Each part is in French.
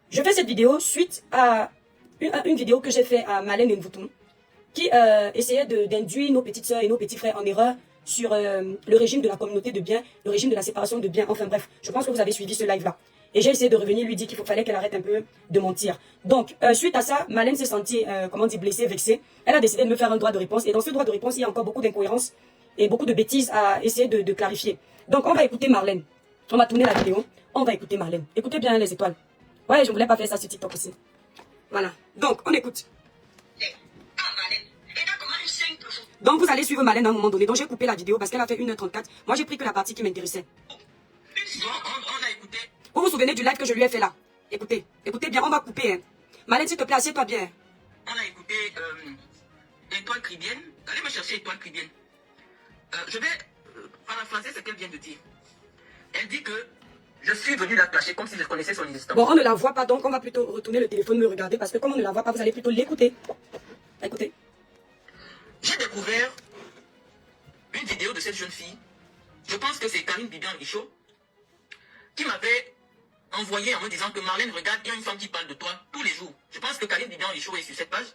Je fais cette vidéo suite à une vidéo que j'ai faite à Malène Nvoutoum, qui essayait d'induire nos petites sœurs et nos petits frères en erreur sur le régime de la communauté de biens, le régime de la séparation de biens, enfin bref, je pense que vous avez suivi ce live-là. Et j'ai essayé de revenir lui dire qu'il fallait qu'elle arrête un peu de mentir. Donc, suite à ça, Malène s'est sentie, comment dire, blessée, vexée. Elle a décidé de me faire un droit de réponse. Et dans ce droit de réponse, il y a encore beaucoup d'incohérences et beaucoup de bêtises à essayer de clarifier. Donc, on va écouter Marlène. On va tourner la vidéo. On va écouter Marlène. Écoutez bien les étoiles. Ouais, je voulais pas faire ça sur TikTok aussi. Voilà. Donc, on écoute. Donc, vous allez suivre Malène à un moment donné. Donc, j'ai coupé la vidéo parce qu'elle a fait 1h34. Moi, j'ai pris que la partie qui m'intéressait. On a écouté. Vous vous souvenez du live que je lui ai fait là? Écoutez. Écoutez bien, on va couper. Hein. Malène, s'il te plaît, assieds-toi bien. On a écouté Étoile Cribienne. Allez me chercher Étoile Cribienne. Je vais paraphraser ce qu'elle vient de dire. Elle dit que je suis venu la clasher comme si je connaissais son existence. Bon, on ne la voit pas, donc on va plutôt retourner le téléphone, me regarder, parce que comme on ne la voit pas, vous allez plutôt l'écouter. Écoutez. J'ai découvert une vidéo de cette jeune fille. Je pense que c'est Karine Bibian Richaud qui m'avait envoyé en me disant que Marlène, regarde, il y a une femme qui parle de toi tous les jours. Je pense que Karine Bibian Richaud est sur cette page.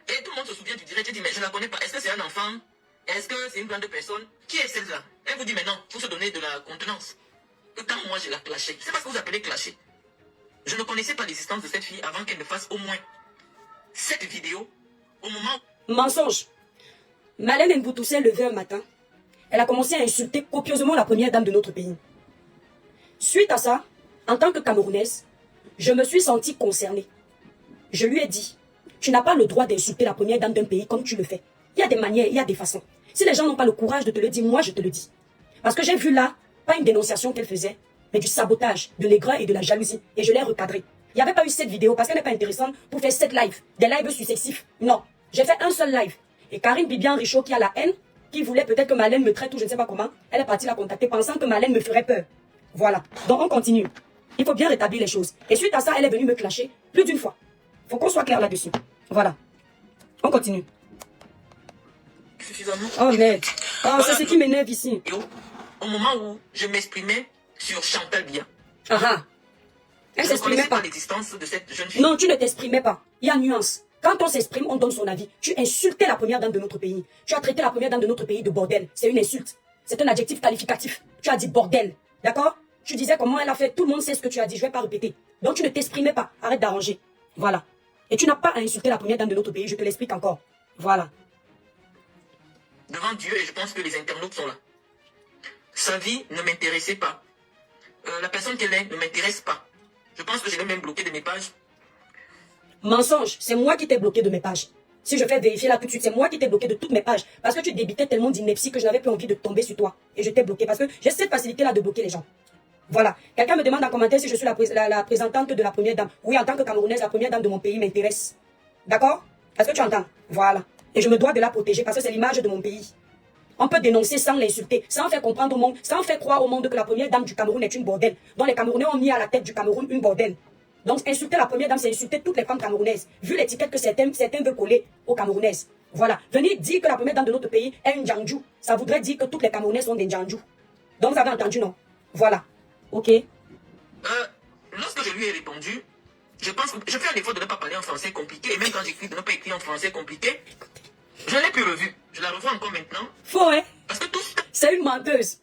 Et tout le monde se souvient du direct. J'ai dit, mais je ne la connais pas. Est-ce que c'est un enfant? Est-ce que c'est une grande personne? Qui est celle-là? Elle vous dit, mais non, il faut se donner de la contenance. Et quand moi je la clashais, c'est parce que vous appelez clasher. Je ne connaissais pas l'existence de cette fille avant qu'elle ne fasse au moins cette vidéo au moment. Mensonge. Malène Nvoutoum s'est levée un matin. Elle a commencé à insulter copieusement la première dame de notre pays. Suite à ça, en tant que Camerounaise, je me suis sentie concernée. Je lui ai dit, tu n'as pas le droit d'insulter la première dame d'un pays comme tu le fais. Il y a des manières, il y a des façons. Si les gens n'ont pas le courage de te le dire, moi je te le dis. Parce que j'ai vu là, pas une dénonciation qu'elle faisait, mais du sabotage, de l'aigreur et de la jalousie. Et je l'ai recadré. Il n'y avait pas eu cette vidéo parce qu'elle n'est pas intéressante pour faire 7 lives, des lives successifs. Non, j'ai fait un seul live. Et Karine Bibian Richaud qui a la haine, qui voulait peut-être que Malène me traite ou je ne sais pas comment, elle est partie la contacter pensant que Malène me ferait peur. Voilà. Donc on continue. Il faut bien rétablir les choses. Et suite à ça, elle est venue me clasher plus d'une fois. Il faut qu'on soit clair là-dessus. Voilà. On continue. Suffisamment. Oh merde. Oh, c'est ce qui m'énerve ici. Au moment où je m'exprimais sur Chantal Bia. Ah ah. Elle Je ne s'exprimait connaissais pas. pas l'existence de cette jeune fille. Non, tu ne t'exprimais pas. Il y a nuance. Quand on s'exprime, on donne son avis. Tu insultais la première dame de notre pays. Tu as traité la première dame de notre pays de bordel. C'est une insulte. C'est un adjectif qualificatif. Tu as dit bordel. D'accord? Tu disais comment elle a fait. Tout le monde sait ce que tu as dit. Je ne vais pas répéter. Donc tu ne t'exprimais pas. Arrête d'arranger. Voilà. Et tu n'as pas à insulter la première dame de notre pays. Je te l'explique encore. Voilà. Devant Dieu, et je pense que les internautes sont là. Sa vie ne m'intéressait pas. La personne qu'elle est ne m'intéresse pas. Je pense que je l'ai même bloqué de mes pages. Mensonge, c'est moi qui t'ai bloqué de mes pages. Si je fais vérifier là tout de suite, c'est moi qui t'ai bloqué de toutes mes pages. Parce que tu débitais tellement d'ineptie que je n'avais plus envie de tomber sur toi. Et je t'ai bloqué parce que j'ai cette facilité là de bloquer les gens. Voilà. Quelqu'un me demande en commentaire si je suis la représentante de la première dame. Oui, en tant que Camerounaise, la première dame de mon pays m'intéresse. D'accord? Est-ce que tu entends? Voilà. Et je me dois de la protéger parce que c'est l'image de mon pays. On peut dénoncer sans l'insulter, sans faire comprendre au monde, sans faire croire au monde que la première dame du Cameroun est une bordelle. Donc les Camerounais ont mis à la tête du Cameroun une bordelle. Donc insulter la première dame, c'est insulter toutes les femmes camerounaises. Vu l'étiquette que certains veulent coller aux Camerounaises. Voilà. Venir dire que la première dame de notre pays est une Djandjou, ça voudrait dire que toutes les Camerounaises sont des Djandjou. Donc vous avez entendu, non? Voilà. Ok. Lorsque je lui ai répondu, je pense que je fais un effort de ne pas parler en français compliqué. Et même quand j'écris de ne pas écrire en français compliqué, je ne l'ai plus revue. Je la revois encore maintenant. Faux, hein? Parce que tout... C'est une menteuse.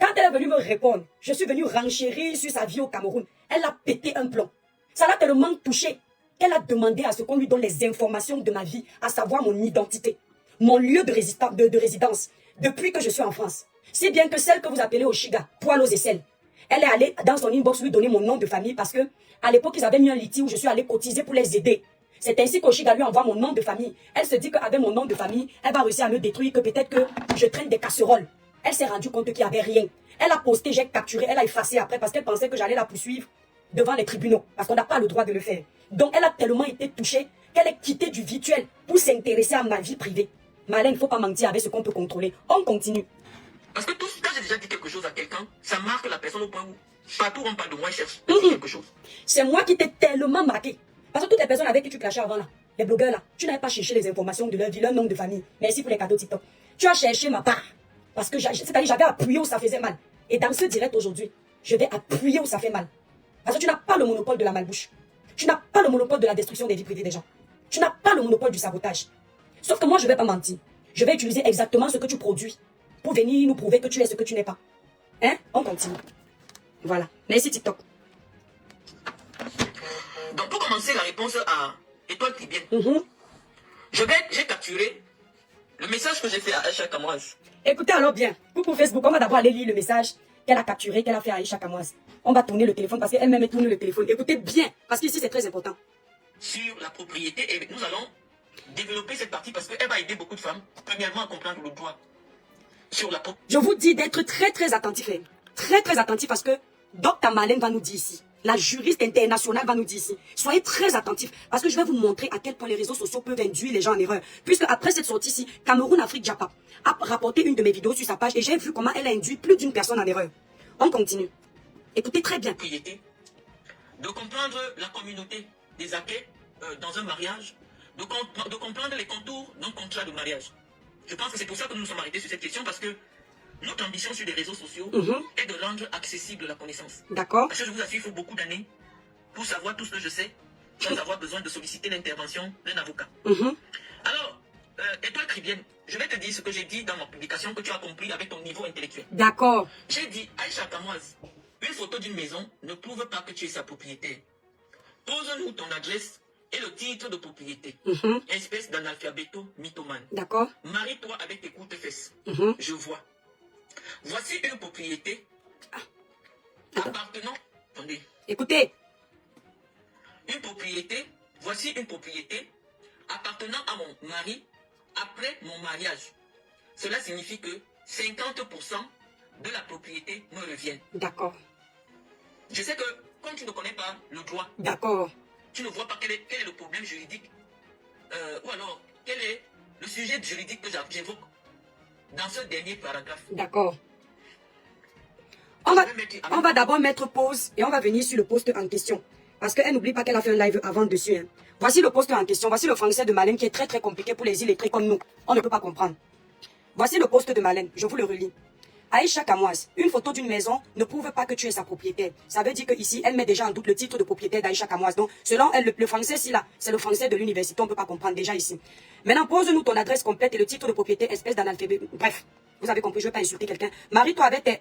Quand elle est venue me répondre, je suis venu renchérir sur sa vie au Cameroun. Elle a pété un plomb. Ça l'a tellement touché qu'elle a demandé à ce qu'on lui donne les informations de ma vie, à savoir mon identité, mon lieu de résidence, depuis que je suis en France. Si bien que celle que vous appelez Oshiga, poil aux aisselles, elle est allée dans son inbox lui donner mon nom de famille parce que à l'époque, ils avaient mis un litige où je suis allée cotiser pour les aider. C'est ainsi qu'Oshiga lui envoie mon nom de famille. Elle se dit qu'avec mon nom de famille, elle va réussir à me détruire, que peut-être que je traîne des casseroles. Elle s'est rendue compte qu'il n'y avait rien. Elle a posté, j'ai capturé, elle a effacé après parce qu'elle pensait que j'allais la poursuivre devant les tribunaux. Parce qu'on n'a pas le droit de le faire. Donc elle a tellement été touchée qu'elle est quittée du virtuel pour s'intéresser à ma vie privée. Malène, il ne faut pas mentir avec ce qu'on peut contrôler. On continue. Parce que quand j'ai déjà dit quelque chose à quelqu'un, ça marque la personne au point où partout on parle de moi, il cherche à dire quelque chose. C'est moi qui t'ai tellement marqué. Parce que toutes les personnes avec qui tu clashais avant là, les blogueurs là, tu n'avais pas cherché les informations de leur vie, leur nom de famille. Merci pour les cadeaux TikTok. Tu as cherché ma part. Parce que c'est-à-dire j'avais appuyé où ça faisait mal. Et dans ce direct aujourd'hui, je vais appuyer où ça fait mal. Parce que tu n'as pas le monopole de la malbouche. Tu n'as pas le monopole de la destruction des vies privées des gens. Tu n'as pas le monopole du sabotage. Sauf que moi, je ne vais pas mentir. Je vais utiliser exactement ce que tu produis pour venir nous prouver que tu es ce que tu n'es pas. Hein? On continue. Voilà. Merci TikTok. Donc, pour commencer la réponse à Étoile Tribienne, j'ai capturé le message que j'ai fait à Aïcha Kamoise. Écoutez alors bien. Coucou Facebook, on va d'abord aller lire le message qu'elle a capturé, qu'elle a fait à Aïcha Kamoise. On va tourner le téléphone parce qu'elle-même tourne le téléphone. Écoutez bien, parce qu'ici c'est très important. Sur la propriété, et nous allons développer cette partie parce qu'elle va aider beaucoup de femmes, premièrement, à comprendre le droit sur la propriété. Je vous dis d'être très très attentif. Très très attentif parce que Dr Marlène va nous dire ici. La juriste internationale va nous dire ici. Soyez très attentifs parce que je vais vous montrer à quel point les réseaux sociaux peuvent induire les gens en erreur. Puisque après cette sortie-ci, Cameroun Afrique Japa a rapporté une de mes vidéos sur sa page et j'ai vu comment elle a induit plus d'une personne en erreur. On continue. Écoutez très bien. De comprendre la communauté des acquets dans un mariage, de comprendre les contours d'un contrat de mariage. Je pense que c'est pour ça que nous nous sommes arrêtés sur cette question parce que notre ambition sur les réseaux sociaux est de rendre accessible la connaissance. D'accord. Parce que je vous assure, il faut beaucoup d'années pour savoir tout ce que je sais, sans avoir besoin de solliciter l'intervention d'un avocat. Alors, Étoile Tribienne, je vais te dire ce que j'ai dit dans ma publication que tu as compris avec ton niveau intellectuel. D'accord. J'ai dit, Aïcha Kamoise, une photo d'une maison ne prouve pas que tu es sa propriétaire. Pose-nous ton adresse et le titre de propriété. Espèce d'analphabéto mythomane. D'accord. Marie-toi avec tes courtes fesses. Je vois. Voici une propriété appartenant... Attendez. Écoutez. Voici une propriété appartenant à mon mari après mon mariage. Cela signifie que 50% de la propriété me reviennent. D'accord. Je sais que, comme tu ne connais pas le droit, d'accord, tu ne vois pas quel est le problème juridique, ou alors quel est le sujet juridique que j'évoque dans ce dernier paragraphe. D'accord. On va d'abord mettre pause et on va venir sur le post en question. Parce qu'elle n'oublie pas qu'elle a fait un live avant dessus. Hein. Voici le post en question. Voici le français de Marlène qui est très très compliqué pour les illettrés comme nous. On ne peut pas comprendre. Voici le post de Marlène. Je vous le relis. Aïcha Kamoise, une photo d'une maison ne prouve pas que tu es sa propriétaire. Ça veut dire qu'ici, elle met déjà en doute le titre de propriétaire d'Aïcha Kamoise. Donc, selon elle, le français, si là, c'est le français de l'université, on ne peut pas comprendre déjà ici. Maintenant, pose-nous ton adresse complète et le titre de propriétaire, espèce d'analphabète. Bref, vous avez compris, je ne vais pas insulter quelqu'un. Marie-toi avec tes...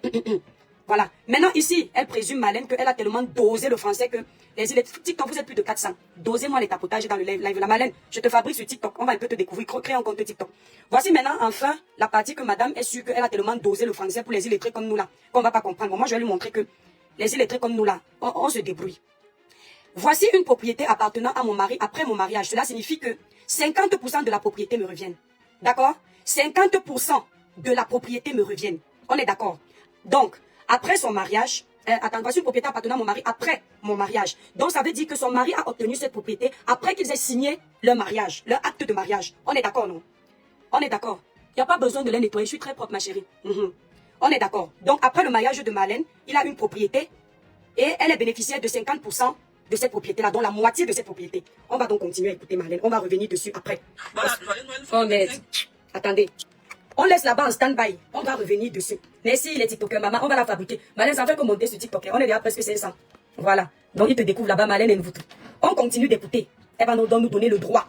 Voilà. Maintenant, ici, elle présume, Marlène, qu'elle a tellement dosé le français que les TikTok, vous êtes plus de 400. Dosez-moi les tapotages dans le live. La Marlène, je te fabrique sur TikTok. On va un peu te découvrir. Crée un compte TikTok. Voici maintenant, enfin, la partie que madame est sûre qu'elle a tellement dosé le français pour les illettrés comme nous là, qu'on va pas comprendre. Bon, moi, je vais lui montrer que les illettrés comme nous là, on se débrouille. Voici une propriété appartenant à mon mari après mon mariage. Cela signifie que 50% de la propriété me reviennent. D'accord? 50% de la propriété me reviennent. On est d'accord? Donc, après son mariage, attends, voici une propriété appartenant à mon mari après mon mariage. Donc, ça veut dire que son mari a obtenu cette propriété après qu'ils aient signé leur mariage, leur acte de mariage. On est d'accord, non? On est d'accord. Il n'y a pas besoin de les nettoyer. Je suis très propre, ma chérie. On est d'accord. Donc, après le mariage de Marlène, il a une propriété et elle est bénéficiaire de 50% de cette propriété-là, dont la moitié de cette propriété. On va donc continuer à écouter Marlène. On va revenir dessus après. Voilà, oh merde. Attendez. On laisse là-bas en stand-by. On va revenir dessus. Merci les TikTokers, maman. On va la fabriquer. Marlène, ça fait que monter sur TikTok. On est déjà presque 500. Voilà. Donc, il te découvre là-bas, Marlène et nous tout. On continue d'écouter. Elle va nous donner le droit.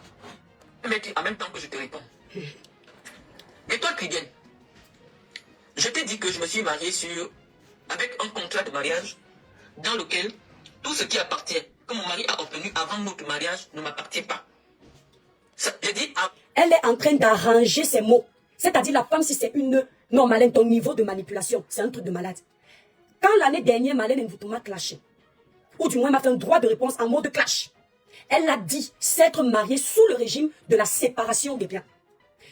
Mais en même temps que je te réponds. Et toi, Tridienne, je t'ai dit que je me suis marié avec un contrat de mariage dans lequel tout ce qui appartient, que mon mari a obtenu avant notre mariage, ne m'appartient pas. J'ai dit... Elle est en train d'arranger ses mots. C'est-à-dire la femme, si c'est une... Non, Marlène, ton niveau de manipulation, c'est un truc de malade. Quand l'année dernière, Marlène Nvutu m'a clashé, ou du moins m'a fait un droit de réponse en mode clash, elle a dit s'être mariée sous le régime de la séparation des biens.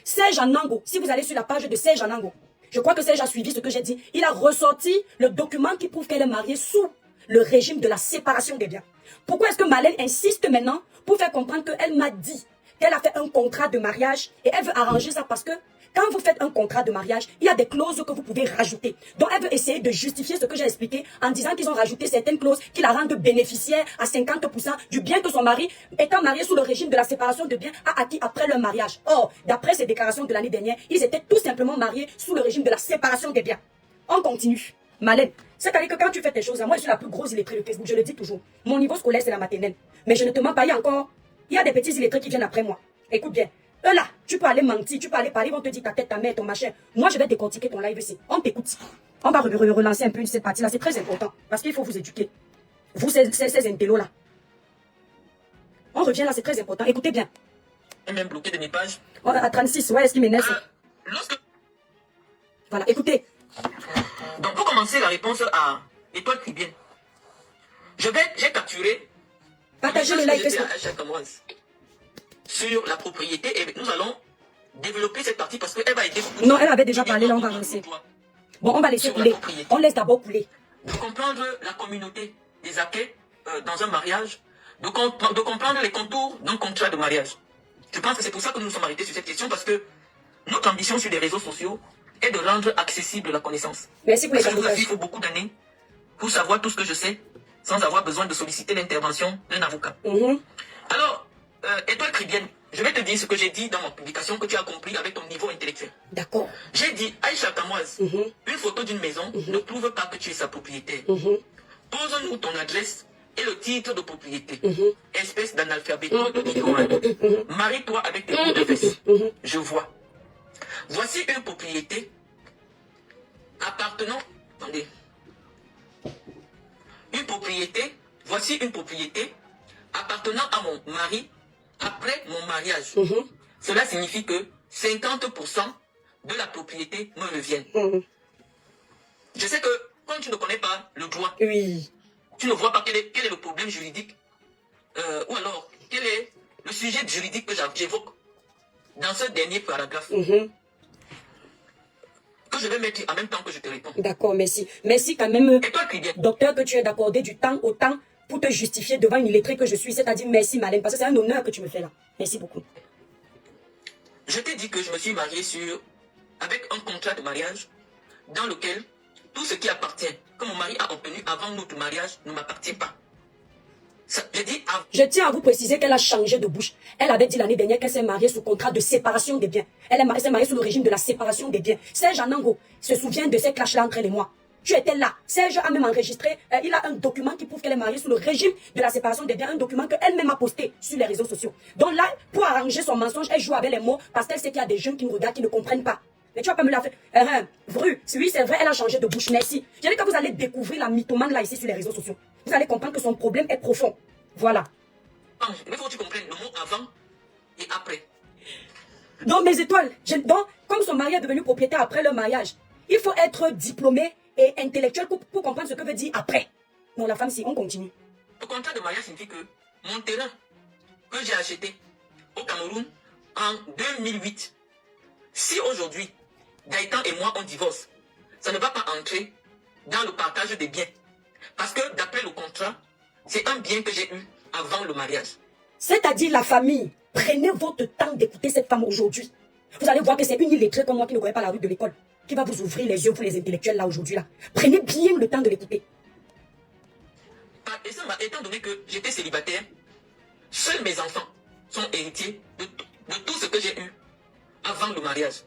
Serge Anango, si vous allez sur la page de Serge Anango, je crois que Serge a suivi ce que j'ai dit, il a ressorti le document qui prouve qu'elle est mariée sous le régime de la séparation des biens. Pourquoi est-ce que Marlène insiste maintenant pour faire comprendre qu'elle m'a dit qu'elle a fait un contrat de mariage et elle veut arranger ça parce que quand vous faites un contrat de mariage, il y a des clauses que vous pouvez rajouter. Donc, elle veut essayer de justifier ce que j'ai expliqué en disant qu'ils ont rajouté certaines clauses qui la rendent bénéficiaire à 50% du bien que son mari, étant marié sous le régime de la séparation de biens, a acquis après leur mariage. Or, d'après ces déclarations de l'année dernière, ils étaient tout simplement mariés sous le régime de la séparation des biens. On continue. Marlène, C'est-à-dire que quand tu fais tes choses, moi je suis la plus grosse illettrée de Facebook, je le dis toujours. Mon niveau scolaire c'est la maternelle. Mais je ne te mens pas, il y a des petits illettrés qui viennent après moi. Écoute bien. Eux là, tu peux aller mentir, tu peux aller parler, ils vont te dire ta tête, ta mère, ton machin. Moi je vais décortiquer ton live ici. On t'écoute. On va relancer un peu cette partie là, c'est très important. Parce qu'il faut vous éduquer. Vous, ces intellos là. On revient là, c'est très important. Écoutez bien. Et même bloqué de mes pages. Oh, à 36, ouais, est-ce qu'il m'énerve? Lorsque... Voilà, écoutez. Donc, pour commencer la réponse à Étoile Tribienne, j'ai capturé... Partagez le live sur la propriété et nous allons développer cette partie parce qu'elle va aider... Non, elle avait déjà parlé, là, on va avancer. Bon, on va laisser couler. On laisse d'abord couler. De comprendre la communauté des acquets dans un mariage, de comprendre les contours d'un contrat de mariage. Je pense que c'est pour ça que nous nous sommes arrêtés sur cette question, parce que notre ambition sur les réseaux sociaux est de rendre accessible la connaissance. Merci pour les commentaires. Il faut beaucoup d'années pour savoir tout ce que je sais, sans avoir besoin de solliciter l'intervention d'un avocat. Alors, Étoile Tribienne, je vais te dire ce que j'ai dit dans ma publication que tu as compris avec ton niveau intellectuel. D'accord. J'ai dit, Aïcha Kamoise, une photo d'une maison ne prouve pas que tu es sa propriétaire. Pose-nous ton adresse et le titre de propriété. Espèce d'analphabétique de niveau 1. Marie-toi avec tes coups de fesses. Je vois. Voici une propriété appartenant... Attendez. Voici une propriété appartenant à mon mari après mon mariage. Cela signifie que 50% de la propriété me reviennent. Je sais que quand tu ne connais pas le droit, oui, tu ne vois pas quel est le problème juridique, ou alors quel est le sujet juridique que j'évoque dans ce dernier paragraphe, que je vais mettre en même temps que je te réponds. D'accord, merci. Merci quand même, Et toi, docteur, que tu aies d'accorder du temps au temps pour te justifier devant une illettrée que je suis, c'est-à-dire merci Marlène, parce que c'est un honneur que tu me fais là. Merci beaucoup. Je t'ai dit que je me suis marié avec un contrat de mariage dans lequel tout ce qui appartient, que mon mari a obtenu avant notre mariage, ne m'appartient pas. Je tiens à vous préciser qu'elle a changé de bouche. Elle avait dit l'année dernière qu'elle s'est mariée sous contrat de séparation des biens. Elle s'est mariée sous le régime de la séparation des biens. Serge Anango se souvient de ces clashs-là entre elle et moi. Tu étais là. Serge a même enregistré, il a un document qui prouve qu'elle est mariée sous le régime de la séparation des biens, un document qu'elle-même a posté sur les réseaux sociaux. Donc là, pour arranger son mensonge, elle joue avec les mots parce qu'elle sait qu'il y a des jeunes qui nous regardent, qui ne comprennent pas. Mais tu vas pas me la faire. Oui, c'est vrai, elle a changé de bouche, merci. J'ai dit que vous allez découvrir la mythomane là ici sur les réseaux sociaux. Vous allez comprendre que son problème est profond. Voilà. Il faut que tu comprennes le mot avant et après. Donc mes étoiles, donc, comme son mari est devenu propriétaire après le mariage, il faut être diplômé et intellectuel pour comprendre ce que veut dire après. Non, la femme, si, on continue. Le contrat de mariage signifie que mon terrain que j'ai acheté au Cameroun en 2008, si aujourd'hui, Gaëtan et moi, on divorce, ça ne va pas entrer dans le partage des biens. Parce que d'après le contrat, c'est un bien que j'ai eu avant le mariage. C'est-à-dire la famille. Prenez votre temps d'écouter cette femme aujourd'hui. Vous allez voir que c'est une illettrée comme moi qui ne connaît pas la route de l'école, qui va vous ouvrir les yeux pour les intellectuels là aujourd'hui là. Prenez bien le temps de l'écouter. Et ça, étant donné que j'étais célibataire, seuls mes enfants sont héritiers de tout ce que j'ai eu avant le mariage.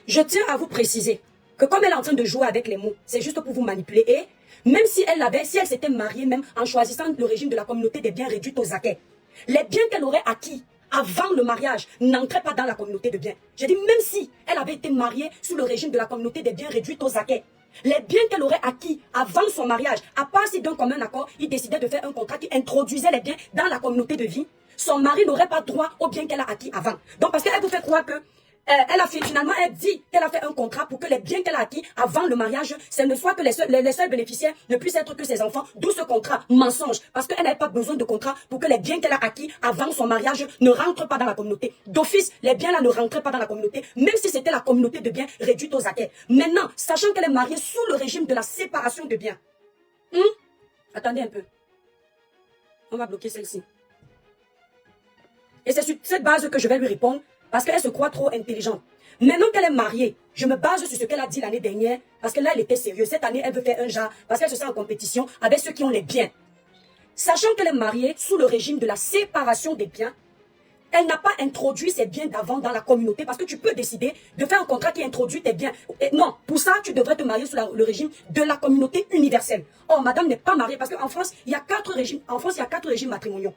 Je tiens à vous préciser que comme elle est en train de jouer avec les mots, c'est juste pour vous manipuler. Et même si elle s'était mariée même en choisissant le régime de la communauté des biens réduits aux acquets, les biens qu'elle aurait acquis avant le mariage n'entraient pas dans la communauté de biens. J'ai dit même si elle avait été mariée sous le régime de la communauté des biens réduits aux acquets, les biens qu'elle aurait acquis avant son mariage, à part si d'un commun accord, il décidait de faire un contrat qui introduisait les biens dans la communauté de vie, son mari n'aurait pas droit aux biens qu'elle a acquis avant. Donc parce qu'elle vous fait croire que finalement, elle dit qu'elle a fait un contrat pour que les biens qu'elle a acquis avant le mariage, ce ne soit que les seuls bénéficiaires ne puissent être que ses enfants, d'où ce contrat mensonge. Parce qu'elle n'avait pas besoin de contrat pour que les biens qu'elle a acquis avant son mariage ne rentrent pas dans la communauté. D'office, les biens là ne rentraient pas dans la communauté, même si c'était la communauté de biens réduite aux acquets. Maintenant, sachant qu'elle est mariée sous le régime de la séparation de biens. Attendez un peu. On va bloquer celle-ci. Et c'est sur cette base que je vais lui répondre. Parce qu'elle se croit trop intelligente. Maintenant qu'elle est mariée, je me base sur ce qu'elle a dit l'année dernière. Parce que là, elle était sérieuse. Cette année, elle veut faire un genre. Parce qu'elle se sent en compétition avec ceux qui ont les biens. Sachant qu'elle est mariée sous le régime de la séparation des biens, Elle n'a pas introduit ses biens d'avant dans la communauté parce que tu peux décider de faire un contrat qui introduit tes biens. Et non, pour ça, tu devrais te marier sous le régime de la communauté universelle. Or, madame n'est pas mariée parce qu'en France, il y a 4 régimes. En France, il y a 4 régimes matrimoniaux.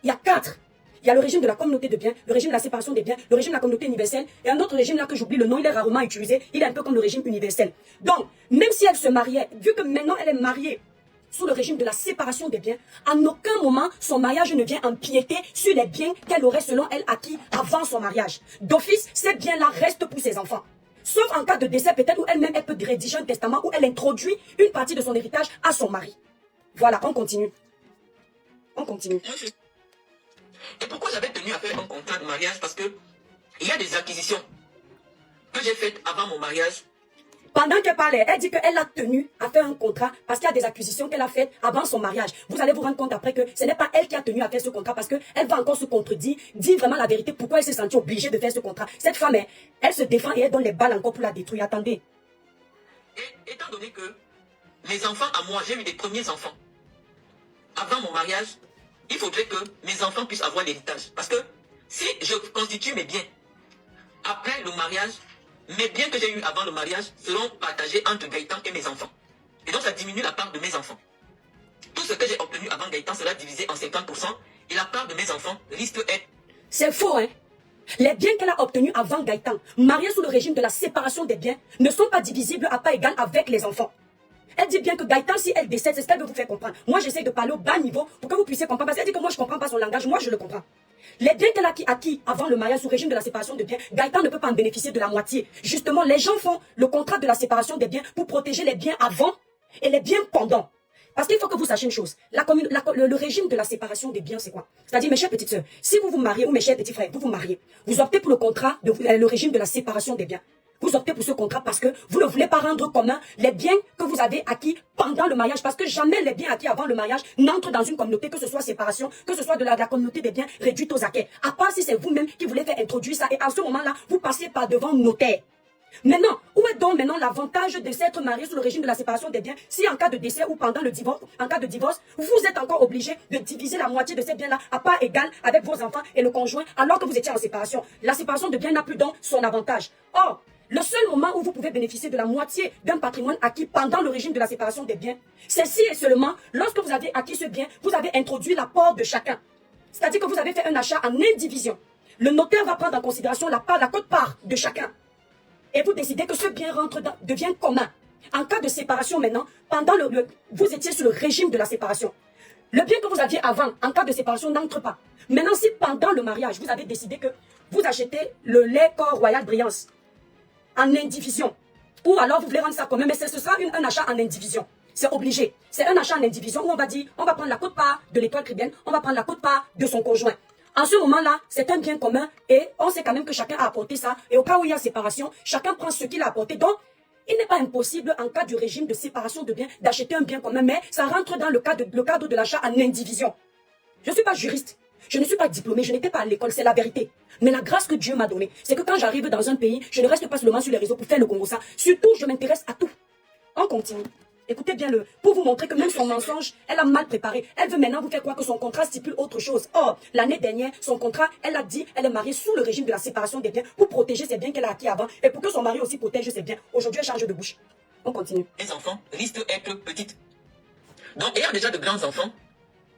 Il y a 4. Il y a le régime de la communauté de biens, le régime de la séparation des biens, le régime de la communauté universelle, et un autre régime là que j'oublie le nom, il est rarement utilisé, il est un peu comme le régime universel. Donc, même si elle se mariait, vu que maintenant elle est mariée sous le régime de la séparation des biens, en aucun moment son mariage ne vient empiéter sur les biens qu'elle aurait selon elle acquis avant son mariage. D'office, ces biens-là restent pour ses enfants. Sauf en cas de décès, peut-être où elle-même elle peut rédiger un testament où elle introduit une partie de son héritage à son mari. Voilà, on continue. On continue. Et pourquoi j'avais tenu à faire un contrat de mariage? Parce que il y a des acquisitions que j'ai faites avant mon mariage. Pendant qu'elle parlait, elle dit qu'elle a tenu à faire un contrat parce qu'il y a des acquisitions qu'elle a faites avant son mariage. Vous allez vous rendre compte après que ce n'est pas elle qui a tenu à faire ce contrat parce qu'elle va encore se contredire, dire vraiment la vérité, pourquoi elle s'est sentie obligée de faire ce contrat. Cette femme, elle se défend et elle donne les balles encore pour la détruire. Attendez. Et étant donné que mes enfants à moi, j'ai eu des premiers enfants avant mon mariage, il faudrait que mes enfants puissent avoir l'héritage. Parce que si je constitue mes biens après le mariage, mes biens que j'ai eus avant le mariage seront partagés entre Gaëtan et mes enfants. Et donc ça diminue la part de mes enfants. Tout ce que j'ai obtenu avant Gaëtan sera divisé en 50% et la part de mes enfants risque d'être... C'est faux, hein? Les biens qu'elle a obtenus avant Gaëtan, mariés sous le régime de la séparation des biens, ne sont pas divisibles à part égale avec les enfants. Elle dit bien que Gaëtan, si elle décède, c'est ce qu'elle veut vous faire comprendre. Moi, j'essaie de parler au bas niveau pour que vous puissiez comprendre. Parce qu'elle dit que moi, je ne comprends pas son langage. Moi, je le comprends. Les biens qu'elle a acquis avant le mariage sous régime de la séparation des biens, Gaëtan ne peut pas en bénéficier de la moitié. Justement, les gens font le contrat de la séparation des biens pour protéger les biens avant et les biens pendant. Parce qu'il faut que vous sachiez une chose. Le régime de la séparation des biens, c'est quoi? C'est-à-dire, mes chères petites sœurs, si vous vous mariez, ou mes chers petits frères, vous vous mariez, vous optez pour le contrat, le régime de la séparation des biens. Vous optez pour ce contrat parce que vous ne voulez pas rendre commun les biens que vous avez acquis pendant le mariage. Parce que jamais les biens acquis avant le mariage n'entrent dans une communauté, que ce soit séparation, que ce soit de la communauté des biens réduite aux acquets. À part si c'est vous-même qui voulez faire introduire ça. Et à ce moment-là, vous passez par devant notaire. Maintenant, où est donc maintenant l'avantage de s'être marié sous le régime de la séparation des biens si en cas de décès ou pendant le divorce, en cas de divorce, vous êtes encore obligé de diviser la moitié de ces biens-là à part égale avec vos enfants et le conjoint alors que vous étiez en séparation. La séparation de biens n'a plus donc son avantage. Or, le seul moment où vous pouvez bénéficier de la moitié d'un patrimoine acquis pendant le régime de la séparation des biens, c'est si et seulement lorsque vous avez acquis ce bien, vous avez introduit l'apport de chacun. C'est-à-dire que vous avez fait un achat en indivision. Le notaire va prendre en considération la quote-part de chacun. Et vous décidez que ce bien devient commun. En cas de séparation maintenant, vous étiez sous le régime de la séparation. Le bien que vous aviez avant, en cas de séparation, n'entre pas. Maintenant, si pendant le mariage, vous avez décidé que vous achetez le lait corps royal brillance en indivision, ou alors vous voulez rendre ça commun, mais ce sera un achat en indivision. C'est obligé. C'est un achat en indivision où on va dire, on va prendre la quote-part de l'étoile chrétienne, on va prendre la quote-part de son conjoint. En ce moment-là, c'est un bien commun et on sait quand même que chacun a apporté ça. Et au cas où il y a séparation, chacun prend ce qu'il a apporté. Donc, il n'est pas impossible, en cas du régime de séparation de biens, d'acheter un bien commun, mais ça rentre dans le cadre de l'achat en indivision. Je ne suis pas juriste. Je ne suis pas diplômée, je n'étais pas à l'école, c'est la vérité. Mais la grâce que Dieu m'a donnée, c'est que quand j'arrive dans un pays, je ne reste pas seulement sur les réseaux pour faire le Congo ça. Surtout, je m'intéresse à tout. On continue. Écoutez bien pour vous montrer que même son mensonge, elle a mal préparé. Elle veut maintenant vous faire croire que son contrat stipule autre chose. Or, l'année dernière, son contrat, elle a dit, elle est mariée sous le régime de la séparation des biens pour protéger ses biens qu'elle a acquis avant et pour que son mari aussi protège ses biens. Aujourd'hui, elle change de bouche. On continue. Les enfants risquent d'être petites. Donc, il y a déjà de grands enfants,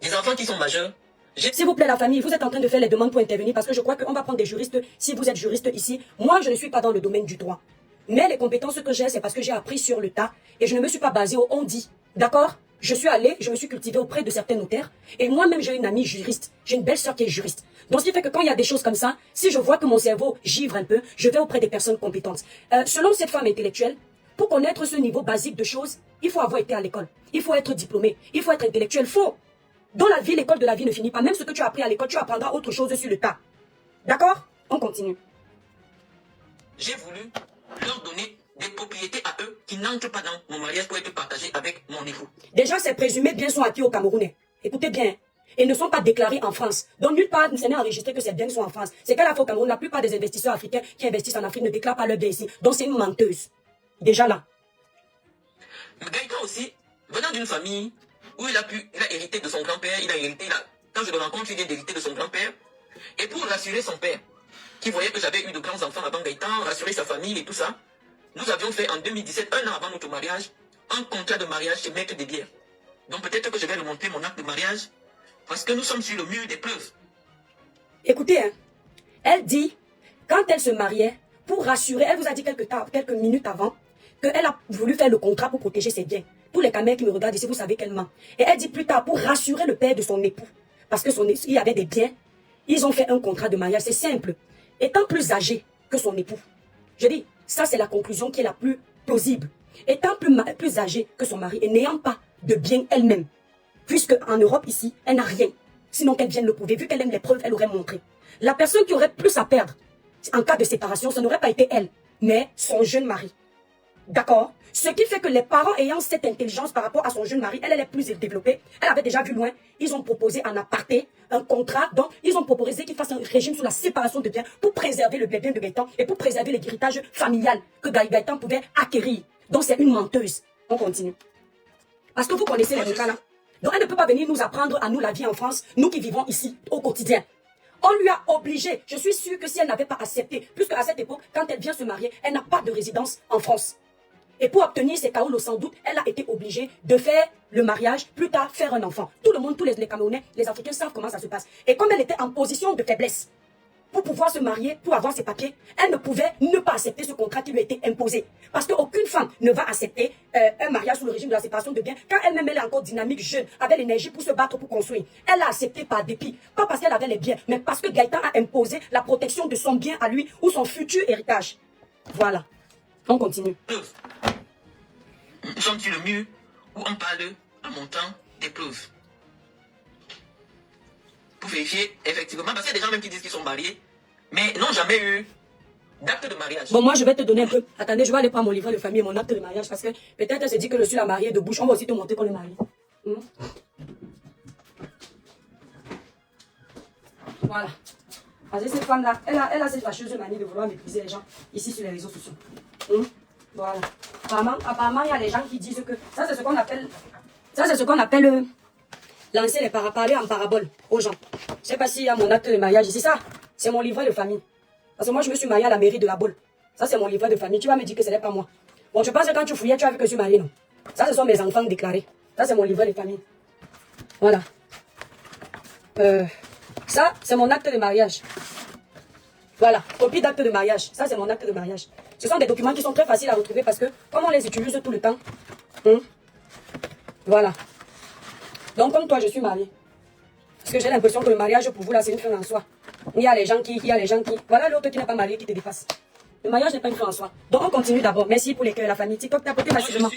des enfants qui sont majeurs. S'il vous plaît, la famille, vous êtes en train de faire les demandes pour intervenir parce que je crois qu'on va prendre des juristes si vous êtes juriste ici. Moi, je ne suis pas dans le domaine du droit. Mais les compétences que j'ai, c'est parce que j'ai appris sur le tas et je ne me suis pas basée au on dit. D'accord? Je suis allée, je me suis cultivée auprès de certains notaires et moi-même, j'ai une amie juriste. J'ai une belle sœur qui est juriste. Donc, ce qui fait que quand il y a des choses comme ça, si je vois que mon cerveau givre un peu, je vais auprès des personnes compétentes. Selon cette femme intellectuelle, pour connaître ce niveau basique de choses, il faut avoir été à l'école. Il faut être diplômé. Il faut être intellectuel. Dans la vie, l'école de la vie ne finit pas. Même ce que tu as appris à l'école, tu apprendras autre chose sur le tas. D'accord? On continue. J'ai voulu leur donner des propriétés à eux qui n'entrent pas dans mon mariage pour être partagées avec mon époux. Déjà, ces présumés biens sont acquis au Camerounais. Écoutez bien. Et ne sont pas déclarés en France. Donc, nulle part, ce n'est enregistré que ces biens sont en France. C'est qu'à la fois au Cameroun, la plupart des investisseurs africains qui investissent en Afrique ne déclarent pas leurs biens ici. Donc, c'est une menteuse. Déjà là. Gaëtan aussi, venant d'une famille où il a hérité de son grand-père, quand je le rencontre, il vient d'hériter de son grand-père. Et pour rassurer son père, qui voyait que j'avais eu de grands enfants avant Gaëtan, rassurer sa famille et tout ça, nous avions fait en 2017, un an avant notre mariage, un contrat de mariage chez Maître des Bières. Donc peut-être que je vais lui montrer mon acte de mariage, parce que nous sommes sur le mur des preuves. Écoutez, hein, elle dit, quand elle se mariait, pour rassurer, elle vous a dit quelques minutes avant, qu'elle a voulu faire le contrat pour protéger ses biens. Tous les caméras qui me regardent ici, vous savez qu'elle ment. Et elle dit plus tard, pour rassurer le père de son époux, parce que il avait des biens, ils ont fait un contrat de mariage, c'est simple. Étant plus âgé que son époux, je dis, ça c'est la conclusion qui est la plus plausible. Étant plus âgée que son mari et n'ayant pas de biens elle-même, puisque en Europe ici, elle n'a rien. Sinon qu'elle vienne le prouver, vu qu'elle aime les preuves, elle aurait montré. La personne qui aurait plus à perdre en cas de séparation, ce n'aurait pas été elle, mais son jeune mari. D'accord? Ce qui fait que les parents ayant cette intelligence par rapport à son jeune mari, elle est plus développée, elle avait déjà vu loin, ils ont proposé en aparté un contrat, donc ils ont proposé qu'il fasse un régime sur la séparation de biens pour préserver le bien de Gaëtan et pour préserver l'héritage familial que Gaëtan pouvait acquérir. Donc c'est une menteuse. On continue. Parce que vous connaissez les cas là. Donc elle ne peut pas venir nous apprendre à nous la vie en France, nous qui vivons ici au quotidien. On lui a obligé. Je suis sûre que si elle n'avait pas accepté, puisque à cette époque, quand elle vient se marier, elle n'a pas de résidence en France. Et pour obtenir ces KO, sans doute, elle a été obligée de faire le mariage, plus tard faire un enfant. Tout le monde, tous les Camerounais, les Africains savent comment ça se passe. Et comme elle était en position de faiblesse, pour pouvoir se marier, pour avoir ses papiers, elle ne pouvait ne pas accepter ce contrat qui lui a été imposé. Parce qu'aucune femme ne va accepter un mariage sous le régime de la séparation de biens quand elle-même elle est encore dynamique, jeune, avait l'énergie pour se battre, pour construire. Elle a accepté par dépit, pas parce qu'elle avait les biens, mais parce que Gaëtan a imposé la protection de son bien à lui ou son futur héritage. Voilà. On continue. Nous sommes sur le mur où on parle en montant des preuves. Pour vérifier effectivement, parce qu'il y a des gens même qui disent qu'ils sont mariés, mais n'ont jamais eu d'acte de mariage. Bon, moi je vais te donner un peu. Attendez, je vais aller prendre mon livret de famille et mon acte de mariage parce que peut-être elle se dit que je suis la mariée de bouche. On va aussi te montrer qu'on est mariés. Voilà. Parce que cette femme-là, elle a cette fâcheuse manie de vouloir mépriser les gens ici sur les réseaux sociaux. Voilà. Apparemment, il y a des gens qui disent que ça, c'est ce qu'on appelle. Ça, c'est ce qu'on appelle lancer les parler en parabole aux gens. Je ne sais pas s'il y a mon acte de mariage ici. Ça, c'est mon livret de famille. Parce que moi, je me suis mariée à la mairie de la Baule. Ça, c'est mon livret de famille. Tu vas me dire que ce n'est pas moi. Bon, je pense que quand tu fouillais, tu as vu que je suis mariée, non? Ça, ce sont mes enfants déclarés. Ça, c'est mon livret de famille. Voilà. Ça, c'est mon acte de mariage. Voilà, copie d'acte de mariage. Ça, c'est mon acte de mariage. Ce sont des documents qui sont très faciles à retrouver parce que, comme on les utilise tout le temps, voilà. Donc, comme toi, je suis mariée. Parce que j'ai l'impression que le mariage, pour vous, là, c'est une fin en soi. Il y a les gens qui... Voilà l'autre qui n'est pas marié, qui te dépasse. Le mariage n'est pas une fin en soi. Donc, on continue d'abord. Merci pour les cœurs, la famille. TikTok, tapoté facilement.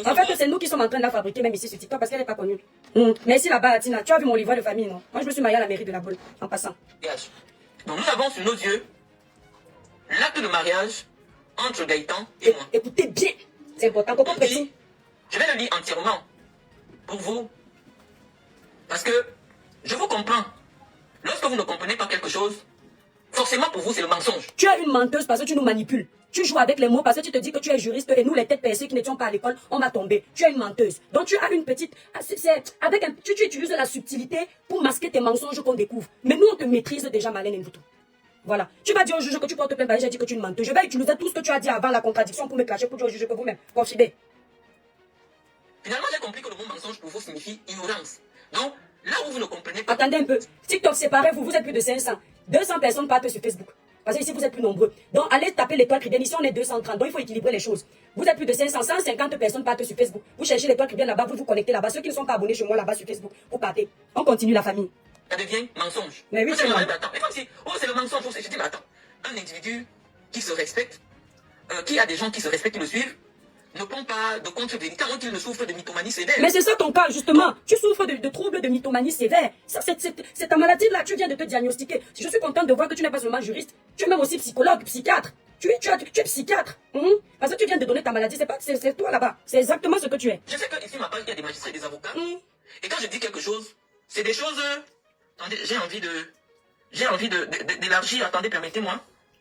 En fait, c'est nous qui sommes en train de la fabriquer, même ici sur TikTok, parce qu'elle n'est pas connue. Merci là-bas, Tina. Tu as vu mon livret de famille, non? Moi, je me suis mariée à la mairie de la Baule, en passant. Donc, nous avons sur nos yeux l'acte de mariage entre Gaëtan et moi. Écoutez bien. C'est important. Coco Petit. Je vais le lire entièrement pour vous. Parce que je vous comprends. Lorsque vous ne comprenez pas quelque chose, forcément pour vous, c'est le mensonge. Tu es une menteuse parce que tu nous manipules. Tu joues avec les mots parce que tu te dis que tu es juriste et nous, les têtes percées qui n'étions pas à l'école, on va tomber. Tu es une menteuse. Donc tu as une petite... Tu utilises la subtilité pour masquer tes mensonges qu'on découvre. Mais nous, on te maîtrise déjà, Marlène Mvuto. Voilà. Tu vas dire au juge que tu portes plainte, j'ai dit que tu es une menteuse. Je vais utiliser tout ce que tu as dit avant la contradiction pour me clasher, pour dire au juge que vous-même, confidez. Finalement, j'ai compris que le mot mensonge pour vous signifie ignorance. Donc, là où vous ne comprenez pas... Attendez un peu. TikTok, séparez-vous, vous êtes plus de 500. 200 personnes partent sur Facebook. Parce que ici, vous êtes plus nombreux. Donc, allez taper l'étoile Cribienne. Ici, on est 230. Donc, il faut équilibrer les choses. Vous êtes plus de 500. 150 personnes partent sur Facebook. Vous cherchez l'étoile Cribienne là-bas, vous vous connectez là-bas. Ceux qui ne sont pas abonnés chez moi là-bas sur Facebook, vous partez. On continue la famille. Ça devient mensonge. Mais oui, c'est vrai. Mais comme si, c'est le mensonge. Je dis, mais attends. Un individu qui se respecte, qui a des gens qui se respectent, qui le suivent, ne prend pas de contre-vérité, avant qu'il ne souffre de mythomanie sévère. Mais c'est ça ton cas, justement. Tu souffres de troubles de mythomanie sévère. C'est ta maladie-là, tu viens de te diagnostiquer. Je suis contente de voir que tu n'es pas seulement juriste, tu es même aussi psychologue, psychiatre. Tu es psychiatre. Parce que tu viens de donner ta maladie, c'est toi là-bas. C'est exactement ce que tu es. Je sais qu'ici, ma part, il y a des magistrats et des avocats. Et quand je dis quelque chose, c'est des choses... Attendez, j'ai envie d'élargir. Attendez, permettez-moi.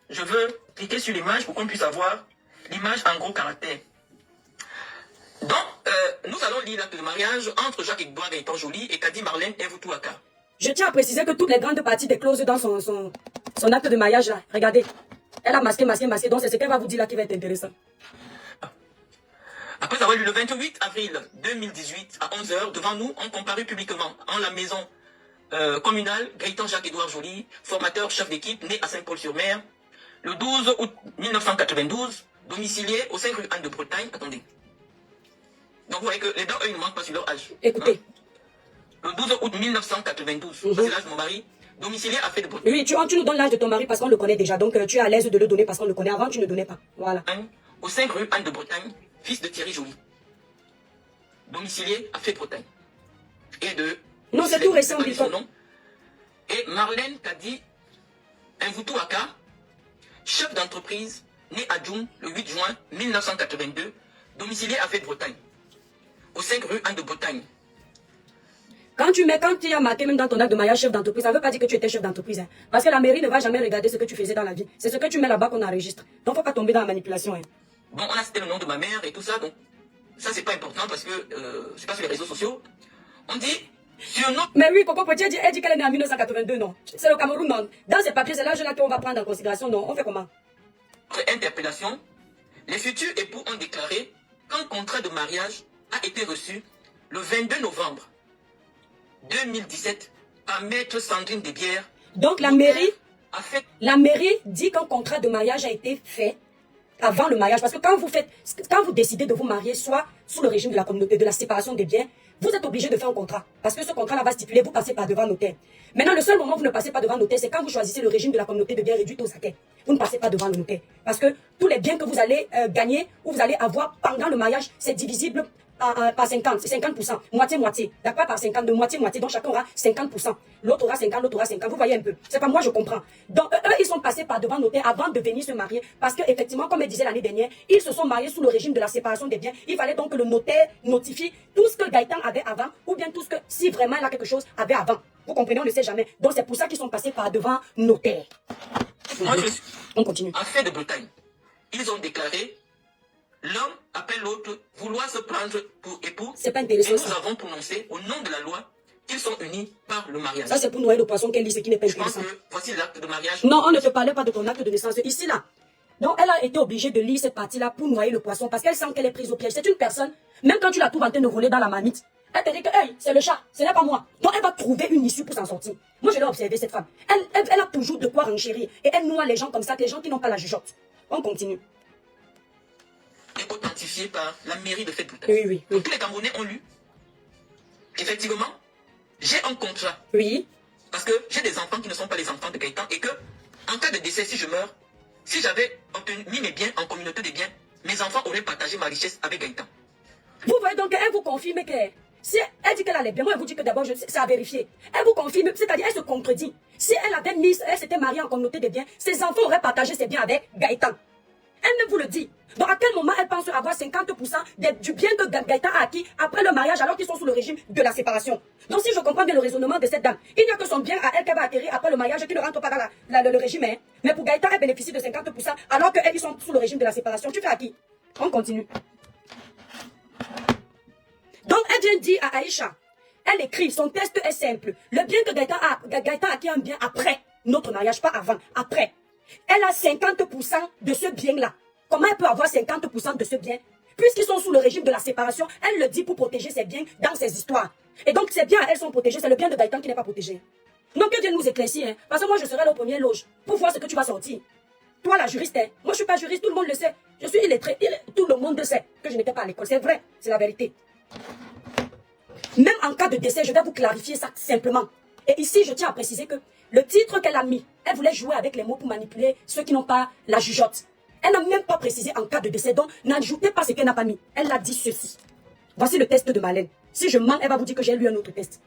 Je veux cliquer sur l'image pour qu'on puisse avoir l'image en gros caractère. Donc, nous allons lire l'acte de mariage entre Jacques Edouard Gaëtan Joly et Kadi Marlène Mvuto Aka. Je tiens à préciser que toutes les grandes parties des clauses dans son acte de mariage là, regardez. Elle a masqué, donc c'est ce qu'elle va vous dire là qui va être intéressant. Après avoir lu le 28 avril 2018 à 11h, devant nous, on comparu publiquement en la maison communale Gaëtan Jacques-Édouard Joly, formateur, chef d'équipe, né à Saint-Paul-sur-Mer, le 12 août 1992, domicilié au 5 rue Anne de Bretagne. Attendez. Donc vous voyez que les dents, eux, ils ne manquent pas sur leur âge. Écoutez. Hein? Le 12 août 1992, ça c'est l'âge de mon mari, domicilié à Fait de Bretagne. Oui, tu nous donnes l'âge de ton mari parce qu'on le connaît déjà, donc tu es à l'aise de le donner parce qu'on le connaît. Avant, tu ne donnais pas. Voilà. Au 5 rue Anne de Bretagne, fils de Thierry Joly, domicilié à Fait de Bretagne. Et de... Non, c'est tout récent, son nom. Et Marlène Kadi Mvutouaka, chef d'entreprise, né à Djoum le 8 juin 1982, domicilié à Fait de Bretagne, au 5 rue Anne de Bretagne. Quand tu as marqué même dans ton acte de mariage chef d'entreprise, ça ne veut pas dire que tu étais chef d'entreprise. Hein. Parce que la mairie ne va jamais regarder ce que tu faisais dans la vie. C'est ce que tu mets là-bas qu'on enregistre. Donc, il ne faut pas tomber dans la manipulation. Hein. Bon, on a cité le nom de ma mère et tout ça, donc ça, c'est pas important parce que c'est pas sur les réseaux sociaux. On dit sur notre... Mais oui, Coco Petit, elle dit qu'elle est née en 1982, non. C'est le Cameroun, non. Dans ces papiers, c'est l'âge-là qu'on va prendre en considération, non. On fait comment? Après interpellation, les futurs époux ont déclaré qu'un contrat de mariage a été reçu le 22 novembre 2017 par maître Sandrine Desbières. Donc la mairie dit qu'un contrat de mariage a été fait avant le mariage. Parce que quand vous décidez de vous marier, soit sous le régime de la communauté, de la séparation des biens, vous êtes obligé de faire un contrat. Parce que ce contrat-là va stipuler, vous passez par devant notaire. Maintenant, le seul moment où vous ne passez pas devant notaire, c'est quand vous choisissez le régime de la communauté de biens réduite aux acquets. Vous ne passez pas devant le notaire. Parce que tous les biens que vous allez gagner ou vous allez avoir pendant le mariage, c'est divisible par 50, c'est 50%, moitié-moitié, d'accord, par 50, de moitié-moitié, donc chacun aura 50%, l'autre aura 50, l'autre aura 50, vous voyez un peu, c'est pas moi je comprends. Donc eux, ils sont passés par devant notaire avant de venir se marier, parce que effectivement, comme elle disait l'année dernière, ils se sont mariés sous le régime de la séparation des biens, il fallait donc que le notaire notifie tout ce que Gaëtan avait avant, ou bien tout ce que, si vraiment il a quelque chose, avait avant. Vous comprenez, on ne sait jamais, donc c'est pour ça qu'ils sont passés par devant notaire. On continue. En Fait de Bretagne, ils ont déclaré l'homme appelle l'autre vouloir se prendre pour époux. C'est pas intéressant. Et nous avons prononcé au nom de la loi qu'ils sont unis par le mariage. Ça c'est pour noyer le poisson qu'elle dit, ce qui n'est pas intéressant. Je pense que voici l'acte de mariage. Non, on ne te parlait pas de ton acte de naissance. Ici là. Donc elle a été obligée de lire cette partie-là pour noyer le poisson parce qu'elle sent qu'elle est prise au piège. C'est une personne, même quand tu la trouves en train de voler dans la marmite, elle te dit que hey, c'est le chat, ce n'est pas moi. Donc elle va trouver une issue pour s'en sortir. Moi je l'ai observé cette femme. Elle a toujours de quoi renchérir. Et elle noie les gens comme ça, les gens qui n'ont pas la jugeote. On continue. Est authentifié par la mairie de Fait de Bretagne. Oui. Donc tous les Camerounais ont lu. Effectivement, j'ai un contrat. Oui. Parce que j'ai des enfants qui ne sont pas les enfants de Gaëtan et que, en cas de décès, si je meurs, si j'avais mis mes biens en communauté des biens, mes enfants auraient partagé ma richesse avec Gaëtan. Vous voyez donc, elle vous confirme que si elle dit qu'elle a les biens, moi elle vous dit que d'abord c'est à vérifier. Elle vous confirme, c'est-à-dire elle se contredit. Si elle s'était mariée en communauté des biens, ses enfants auraient partagé ses biens avec Gaëtan. Elle-même vous le dit. Donc à quel moment elle pense avoir 50% du bien que Gaëtan a acquis après le mariage alors qu'ils sont sous le régime de la séparation. Donc si je comprends bien le raisonnement de cette dame, il n'y a que son bien à elle qu'elle va acquérir après le mariage qui ne rentre pas dans le régime. Hein. Mais pour Gaëtan, elle bénéficie de 50% alors qu'elles ils sont sous le régime de la séparation. Tu fais à qui? On continue. Donc elle vient dire à Aïcha, elle écrit, son test est simple. Le bien que Gaëtan a acquis un bien après notre mariage, pas avant, après. Elle a 50% de ce bien-là. Comment elle peut avoir 50% de ce bien? Puisqu'ils sont sous le régime de la séparation, elle le dit pour protéger ses biens dans ses histoires. Et donc ses biens, elles sont protégés. C'est le bien de Gaëtan qui n'est pas protégé. Donc que Dieu nous éclaircit, hein, parce que moi je serai là au premier loge pour voir ce que tu vas sortir. Toi la juriste, hein, moi je suis pas juriste, tout le monde le sait. Je suis illettré, tout le monde le sait que je n'étais pas à l'école. C'est vrai, c'est la vérité. Même en cas de décès, je vais vous clarifier ça simplement. Et ici, je tiens à préciser que le titre qu'elle a mis, elle voulait jouer avec les mots pour manipuler ceux qui n'ont pas la jugeote. Elle n'a même pas précisé en cas de décès, donc n'ajoutez pas ce qu'elle n'a pas mis. Elle a dit ceci. Voici le test de Marlène. Si je mens, elle va vous dire que j'ai lu un autre test.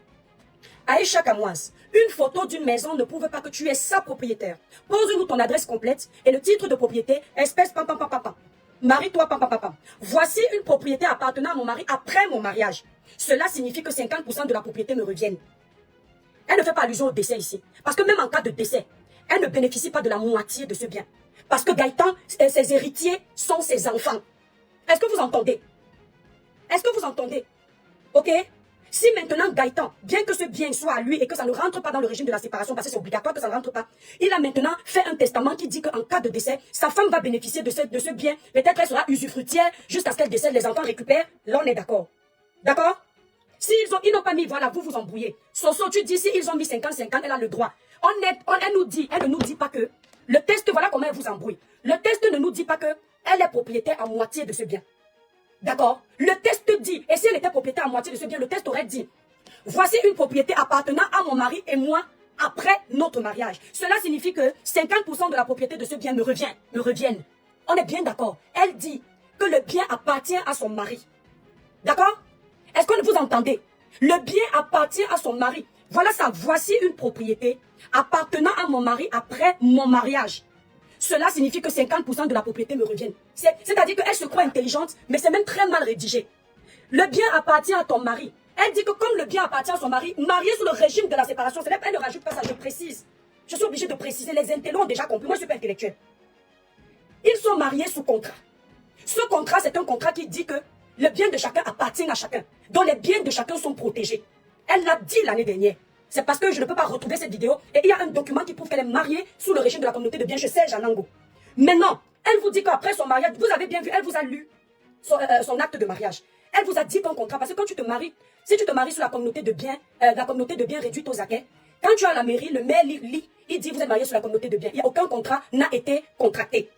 Aïcha Kamoise, une photo d'une maison ne prouve pas que tu es sa propriétaire. Pose-nous ton adresse complète et le titre de propriété, espèce pam pam pam pam pam. Marie-toi pam pam pam pam. Voici une propriété appartenant à mon mari après mon mariage. Cela signifie que 50% de la propriété me reviennent. Elle ne fait pas allusion au décès ici. Parce que même en cas de décès, elle ne bénéficie pas de la moitié de ce bien. Parce que Gaëtan, ses héritiers sont ses enfants. Est-ce que vous entendez? Est-ce que vous entendez? Ok? Si maintenant Gaëtan, bien que ce bien soit à lui et que ça ne rentre pas dans le régime de la séparation, parce que c'est obligatoire que ça ne rentre pas, il a maintenant fait un testament qui dit qu'en cas de décès, sa femme va bénéficier de ce bien. Peut-être elle sera usufruitière jusqu'à ce qu'elle décède, les enfants récupèrent. Là, on est d'accord. D'accord? Ils n'ont pas mis, voilà, vous vous embrouillez. Soso, tu dis, si ils ont mis 50-50, elle a le droit. Elle ne nous dit pas que, le test, voilà comment elle vous embrouille. Le test ne nous dit pas que elle est propriétaire à moitié de ce bien. D'accord? Le test dit, et si elle était propriétaire à moitié de ce bien, le test aurait dit, voici une propriété appartenant à mon mari et moi après notre mariage. Cela signifie que 50% de la propriété de ce bien me reviennent. On est bien d'accord. Elle dit que le bien appartient à son mari. D'accord? Est-ce que vous entendez? Le bien appartient à son mari. Voilà ça, voici une propriété appartenant à mon mari après mon mariage. Cela signifie que 50% de la propriété me reviennent. C'est-à-dire qu'elle se croit intelligente, mais c'est même très mal rédigé. Le bien appartient à ton mari. Elle dit que comme le bien appartient à son mari, marié sous le régime de la séparation, elle ne rajoute pas ça, je précise. Je suis obligée de préciser, les intellos ont déjà compris, moi je suis pas intellectuelle. Ils sont mariés sous contrat. Ce contrat, c'est un contrat qui dit que le bien de chacun appartient à chacun, dont les biens de chacun sont protégés. Elle l'a dit l'année dernière. C'est parce que je ne peux pas retrouver cette vidéo. Et il y a un document qui prouve qu'elle est mariée sous le régime de la communauté de biens chez Serge Anango. Maintenant, elle vous dit qu'après son mariage, vous avez bien vu, elle vous a lu son acte de mariage. Elle vous a dit qu'un contrat, parce que quand tu te maries, si tu te maries sous la communauté de biens réduite aux acquets, quand tu es à la mairie, le maire lit, il dit vous êtes marié sous la communauté de biens. Il n'y a aucun contrat n'a été contracté.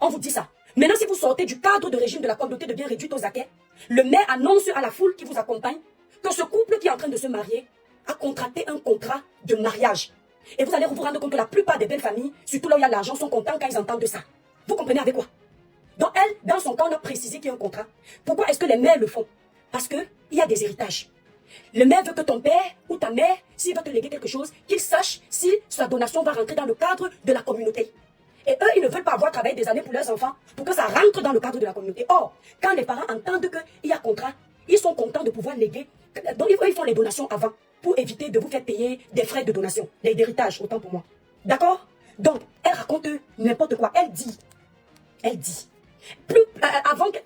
On vous dit ça. Maintenant, si vous sortez du cadre de régime de la communauté de biens réduite aux acquets, le maire annonce à la foule qui vous accompagne que ce couple qui est en train de se marier a contracté un contrat de mariage. Et vous allez vous rendre compte que la plupart des belles familles, surtout là où il y a l'argent, sont contents quand ils entendent ça. Vous comprenez avec quoi? Donc elle, dans son cas, on a précisé qu'il y a un contrat. Pourquoi est-ce que les mères le font? Parce qu'il y a des héritages. Le maire veut que ton père ou ta mère, s'il va te léguer quelque chose, qu'il sache si sa donation va rentrer dans le cadre de la communauté. Et eux, ils ne veulent pas avoir travaillé des années pour leurs enfants, pour que ça rentre dans le cadre de la communauté. Or, quand les parents entendent qu'il y a contrat, ils sont contents de pouvoir léguer. Donc, ils font les donations avant, pour éviter de vous faire payer des frais de donation, d'héritage, autant pour moi. D'accord? Donc, elle raconte n'importe quoi. Elle dit,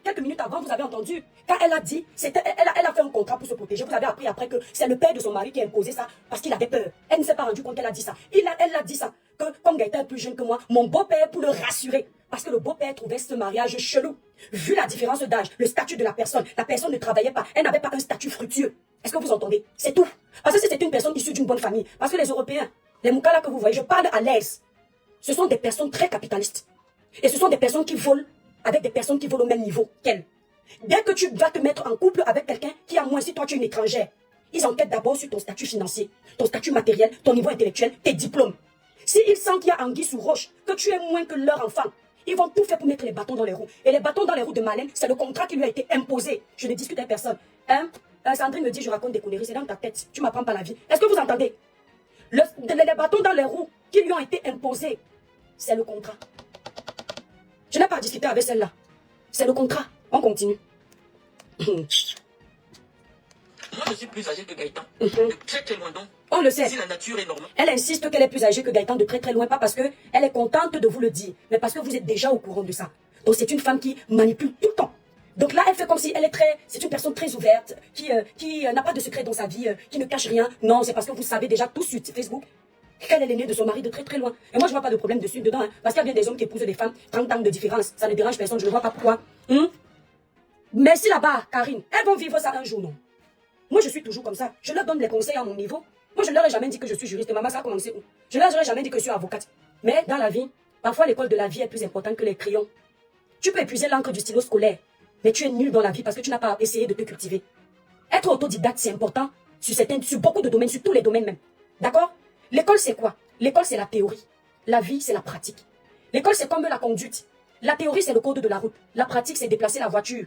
quelques minutes avant, vous avez entendu, quand elle a dit, elle a fait un contrat pour se protéger. Vous avez appris après que c'est le père de son mari qui a imposé ça parce qu'il avait peur. Elle ne s'est pas rendue compte qu'elle a dit ça. Elle a dit ça, que comme Gaëtan est plus jeune que moi, mon beau-père, pour le rassurer, parce que le beau-père trouvait ce mariage chelou. Vu la différence d'âge, le statut de la personne ne travaillait pas, elle n'avait pas un statut fructueux. Est-ce que vous entendez? C'est tout. Parce que si c'est une personne issue d'une bonne famille, parce que les Européens, les Moukala que vous voyez, je parle à l'aise, ce sont des personnes très capitalistes. Et ce sont des personnes qui volent avec des personnes qui volent au même niveau qu'elles. Dès que tu vas te mettre en couple avec quelqu'un qui a moins, si toi tu es une étrangère, ils enquêtent d'abord sur ton statut financier, ton statut matériel, ton niveau intellectuel, tes diplômes. S'ils sentent qu'il y a anguille sous roche, que tu es moins que leur enfant, ils vont tout faire pour mettre les bâtons dans les roues. Et les bâtons dans les roues de Marlène, c'est le contrat qui lui a été imposé. Je ne discute avec personne. Sandrine me dit, je raconte des conneries, c'est dans ta tête. Tu m'apprends pas la vie. Est-ce que vous entendez? Les bâtons dans les roues qui lui ont été imposés, c'est le contrat. Je n'ai pas discuté avec celle-là. C'est le contrat. On continue. Moi, je suis plus âgée que Gaëtan. De très très loin donc. On le sait. Si la nature est normale. Elle insiste qu'elle est plus âgée que Gaëtan de très très loin, pas parce qu'elle est contente de vous le dire, mais parce que vous êtes déjà au courant de ça. Donc c'est une femme qui manipule tout le temps. Donc là, elle fait comme si elle est c'est une personne très ouverte, qui n'a pas de secret dans sa vie, qui ne cache rien. Non, c'est parce que vous savez déjà tout sur Facebook qu'elle est l'aînée de son mari de très très loin. Et moi, je vois pas de problème dedans, hein, parce qu'il y a bien des hommes qui épousent des femmes, 30 ans de différence. Ça ne dérange personne, je ne vois pas pourquoi. Merci là-bas, Karine. Elles vont vivre ça un jour, non? Moi, je suis toujours comme ça. Je leur donne les conseils à mon niveau. Moi, je ne leur ai jamais dit que je suis juriste. Maman, ça a commencé où? Je ne leur ai jamais dit que je suis avocate. Mais dans la vie, parfois l'école de la vie est plus importante que les crayons. Tu peux épuiser l'encre du stylo scolaire, mais tu es nul dans la vie parce que tu n'as pas essayé de te cultiver. Être autodidacte, c'est important sur beaucoup de domaines, sur tous les domaines même. D'accord? L'école, c'est quoi? L'école, c'est la théorie. La vie, c'est la pratique. L'école, c'est comme la conduite. La théorie, c'est le code de la route. La pratique, c'est déplacer la voiture.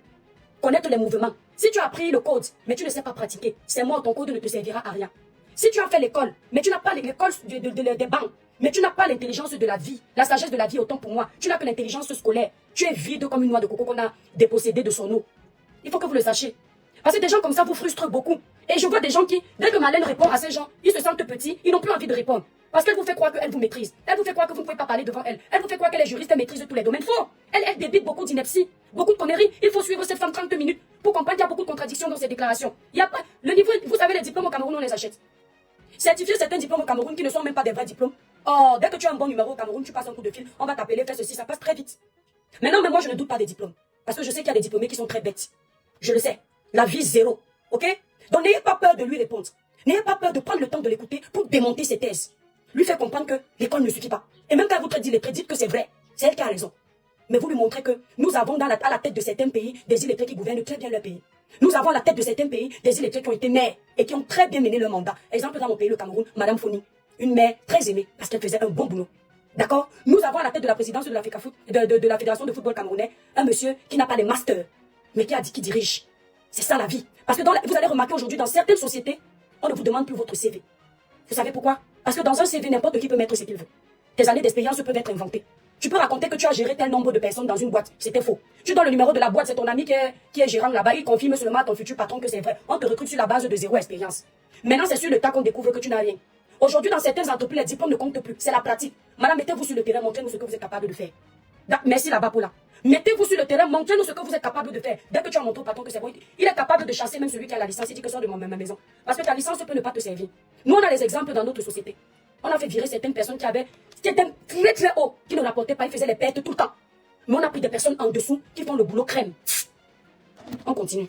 Connaître les mouvements. Si tu as appris le code, mais tu ne sais pas pratiquer, c'est mort, ton code ne te servira à rien. Si tu as fait l'école, mais tu n'as pas l'école des bancs, mais tu n'as pas l'intelligence de la vie, la sagesse de la vie, autant pour moi, tu n'as que l'intelligence scolaire, tu es vide comme une noix de coco qu'on a dépossédée de son eau. Il faut que vous le sachiez. Parce que des gens comme ça vous frustrent beaucoup. Et je vois des gens qui, dès que Marlène répond à ces gens, ils se sentent petits, ils n'ont plus envie de répondre. Parce qu'elle vous fait croire qu'elle vous maîtrise. Elle vous fait croire que vous ne pouvez pas parler devant elle. Elle vous fait croire qu'elle est juriste, elle maîtrise tous les domaines. Faux. Elle débite beaucoup d'ineptie. Beaucoup de conneries. Il faut suivre cette femme 30 minutes pour comprendre qu'il y a beaucoup de contradictions dans ses déclarations. Il y a pas, le niveau, vous savez, les diplômes au Cameroun, on les achète. Certifier certains diplômes au Cameroun qui ne sont même pas des vrais diplômes. Oh, dès que tu as un bon numéro au Cameroun, tu passes un coup de fil, on va t'appeler, fais ceci, ça passe très vite. Maintenant, mais moi, je ne doute pas des diplômes. Parce que je sais qu'il y a des diplômés qui sont très bêtes. Je le sais. La vie, zéro. Ok? Donc, n'ayez pas peur de lui répondre. N'ayez pas peur de prendre le temps de l'écouter pour démonter ses thèses. Lui faire comprendre que l'école ne suffit pas. Et même quand vous dites que c'est vrai, c'est elle qui a raison. Mais vous lui montrez que nous avons à la tête de certains pays des illettrés qui gouvernent très bien leur pays. Nous avons à la tête de certains pays des illettrés qui ont été mères et qui ont très bien mené leur mandat. Exemple, dans mon pays, le Cameroun, Madame Foni, une mère très aimée parce qu'elle faisait un bon boulot. D'accord? Nous avons à la tête de la présidence de la Fédération de football camerounais un monsieur qui n'a pas les masters, mais qui dirige. C'est ça la vie. Parce que vous allez remarquer aujourd'hui dans certaines sociétés, on ne vous demande plus votre CV. Vous savez pourquoi? Parce que dans un CV, n'importe qui peut mettre ce qu'il veut. Tes années d'expérience peuvent être inventées. Tu peux raconter que tu as géré tel nombre de personnes dans une boîte. C'était faux. Tu donnes le numéro de la boîte, c'est ton ami qui est gérant là-bas. Il confirme seulement à ton futur patron que c'est vrai. On te recrute sur la base de zéro expérience. Maintenant, c'est sur le tas qu'on découvre que tu n'as rien. Aujourd'hui, dans certaines entreprises, les diplômes ne comptent plus. C'est la pratique. Madame, mettez-vous sur le terrain, montrez-nous ce que vous êtes capable de faire. Merci là-bas pour là. Mettez-vous sur le terrain, montrez-nous ce que vous êtes capable de faire. Dès que tu as montré au patron que c'est bon, il est capable de chasser même celui qui a la licence. Il dit que sort de ma maison. Parce que ta licence peut ne pas te servir. Nous, on a des exemples dans notre société. On a fait virer certaines personnes qui étaient très très haut, qui ne rapportaient pas, ils faisaient les pertes tout le temps. Mais on a pris des personnes en dessous qui font le boulot crème. On continue.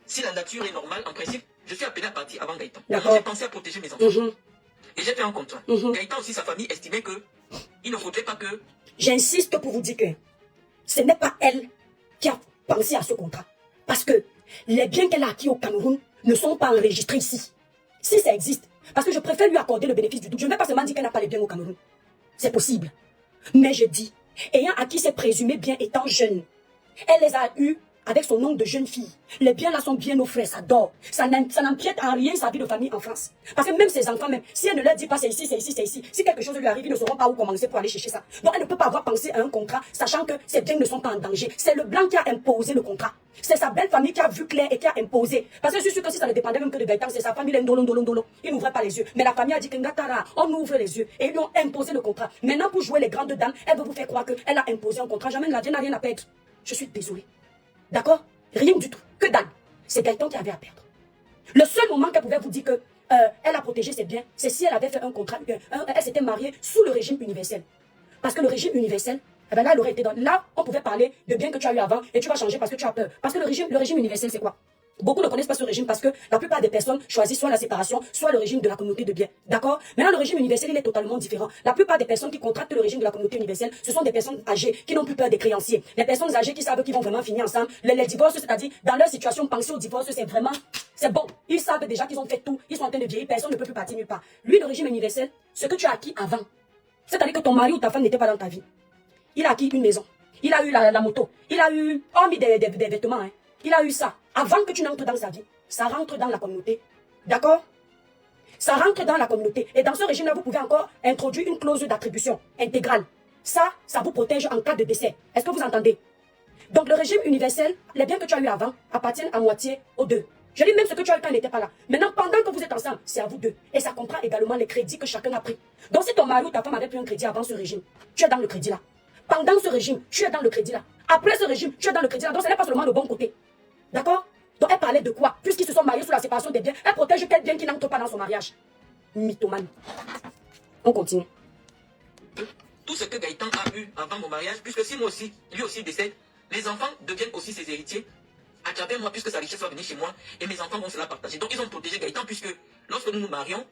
Si la nature est normale, en principe, je suis appelé à partir avant Gaëtan. D'accord. J'ai pensé à protéger mes enfants. Et j'ai fait un contrat. Gaëtan aussi, sa famille estimait que il ne faudrait pas que... J'insiste pour vous dire que ce n'est pas elle qui a pensé à ce contrat. Parce que les biens qu'elle a acquis au Cameroun ne sont pas enregistrés ici. Si ça existe, parce que je préfère lui accorder le bénéfice du doute. Je ne vais pas seulement dire qu'elle n'a pas les biens au Cameroun. C'est possible. Mais je dis, ayant acquis ses présumés biens étant jeune, elle les a eus avec son nom de jeune fille. Les biens là sont bien nos frères, ça dort. Ça n'empiète en rien sa vie de famille en France. Parce que même ses enfants, même, si elle ne leur dit pas c'est ici, c'est ici, c'est ici, si quelque chose lui arrive, ils ne sauront pas où commencer pour aller chercher ça. Donc elle ne peut pas avoir pensé à un contrat, sachant que ses biens ne sont pas en danger. C'est le blanc qui a imposé le contrat. C'est sa belle famille qui a vu clair et qui a imposé. Parce que je suis sûr que si ça ne dépendait même que de Gaëtan, c'est sa famille, il n'ouvrait pas les yeux. Mais la famille a dit que Ngatara, on ouvre les yeux. Et ils lui ont imposé le contrat. Maintenant, pour jouer les grandes dames, elle veut vous faire croire qu'elle a imposé un contrat. Jamais la vie n'a rien à perdre. Je suis désolée. D'accord? Rien du tout. Que dalle. C'est Gaëtan qui avait à perdre. Le seul moment qu'elle pouvait vous dire que elle a protégé ses biens, c'est si elle avait fait un contrat, elle s'était mariée sous le régime universel. Parce que le régime universel, eh ben là, elle aurait été dans... Là, on pouvait parler de biens que tu as eu avant et tu vas changer parce que tu as peur. Parce que le régime universel, c'est quoi? Beaucoup ne connaissent pas ce régime parce que la plupart des personnes choisissent soit la séparation, soit le régime de la communauté de biens. D'accord? Maintenant, le régime universel, il est totalement différent. La plupart des personnes qui contractent le régime de la communauté universelle, ce sont des personnes âgées qui n'ont plus peur des créanciers. Les personnes âgées qui savent qu'ils vont vraiment finir ensemble. Les divorces, c'est-à-dire, dans leur situation, penser au divorce, c'est bon. Ils savent déjà qu'ils ont fait tout. Ils sont en train de vieillir. Personne ne peut plus partir nulle part. Lui, le régime universel, ce que tu as acquis avant. C'est-à-dire que ton mari ou ta femme n'était pas dans ta vie. Il a acquis une maison. Il a eu la moto. Il a eu, hormis des vêtements, hein. Il a eu ça. Avant que tu n'entres dans sa vie, ça rentre dans la communauté. D'accord? Ça rentre dans la communauté. Et dans ce régime-là, vous pouvez encore introduire une clause d'attribution intégrale. Ça vous protège en cas de décès. Est-ce que vous entendez? Donc le régime universel, les biens que tu as eu avant appartiennent à moitié aux deux. Je dis même ce que tu as eu quand elle n'était pas là. Maintenant, pendant que vous êtes ensemble, c'est à vous deux. Et ça comprend également les crédits que chacun a pris. Donc si ton mari ou ta femme avait pris un crédit avant ce régime, tu es dans le crédit là. Pendant ce régime, tu es dans le crédit là. Après ce régime, tu es dans le crédit là. Donc ce n'est pas seulement le bon côté. D'accord? Donc elle parlait de quoi? Puisqu'ils se sont mariés sous la séparation des biens, elle protège quel bien qui n'entre pas dans son mariage? Mythomane. On continue. Tout ce que Gaëtan a eu avant mon mariage, puisque si moi aussi, lui aussi décède, les enfants deviennent aussi ses héritiers à travers moi, puisque sa richesse va venir chez moi et mes enfants vont se la partager. Donc ils ont protégé Gaëtan, puisque lorsque nous nous marions,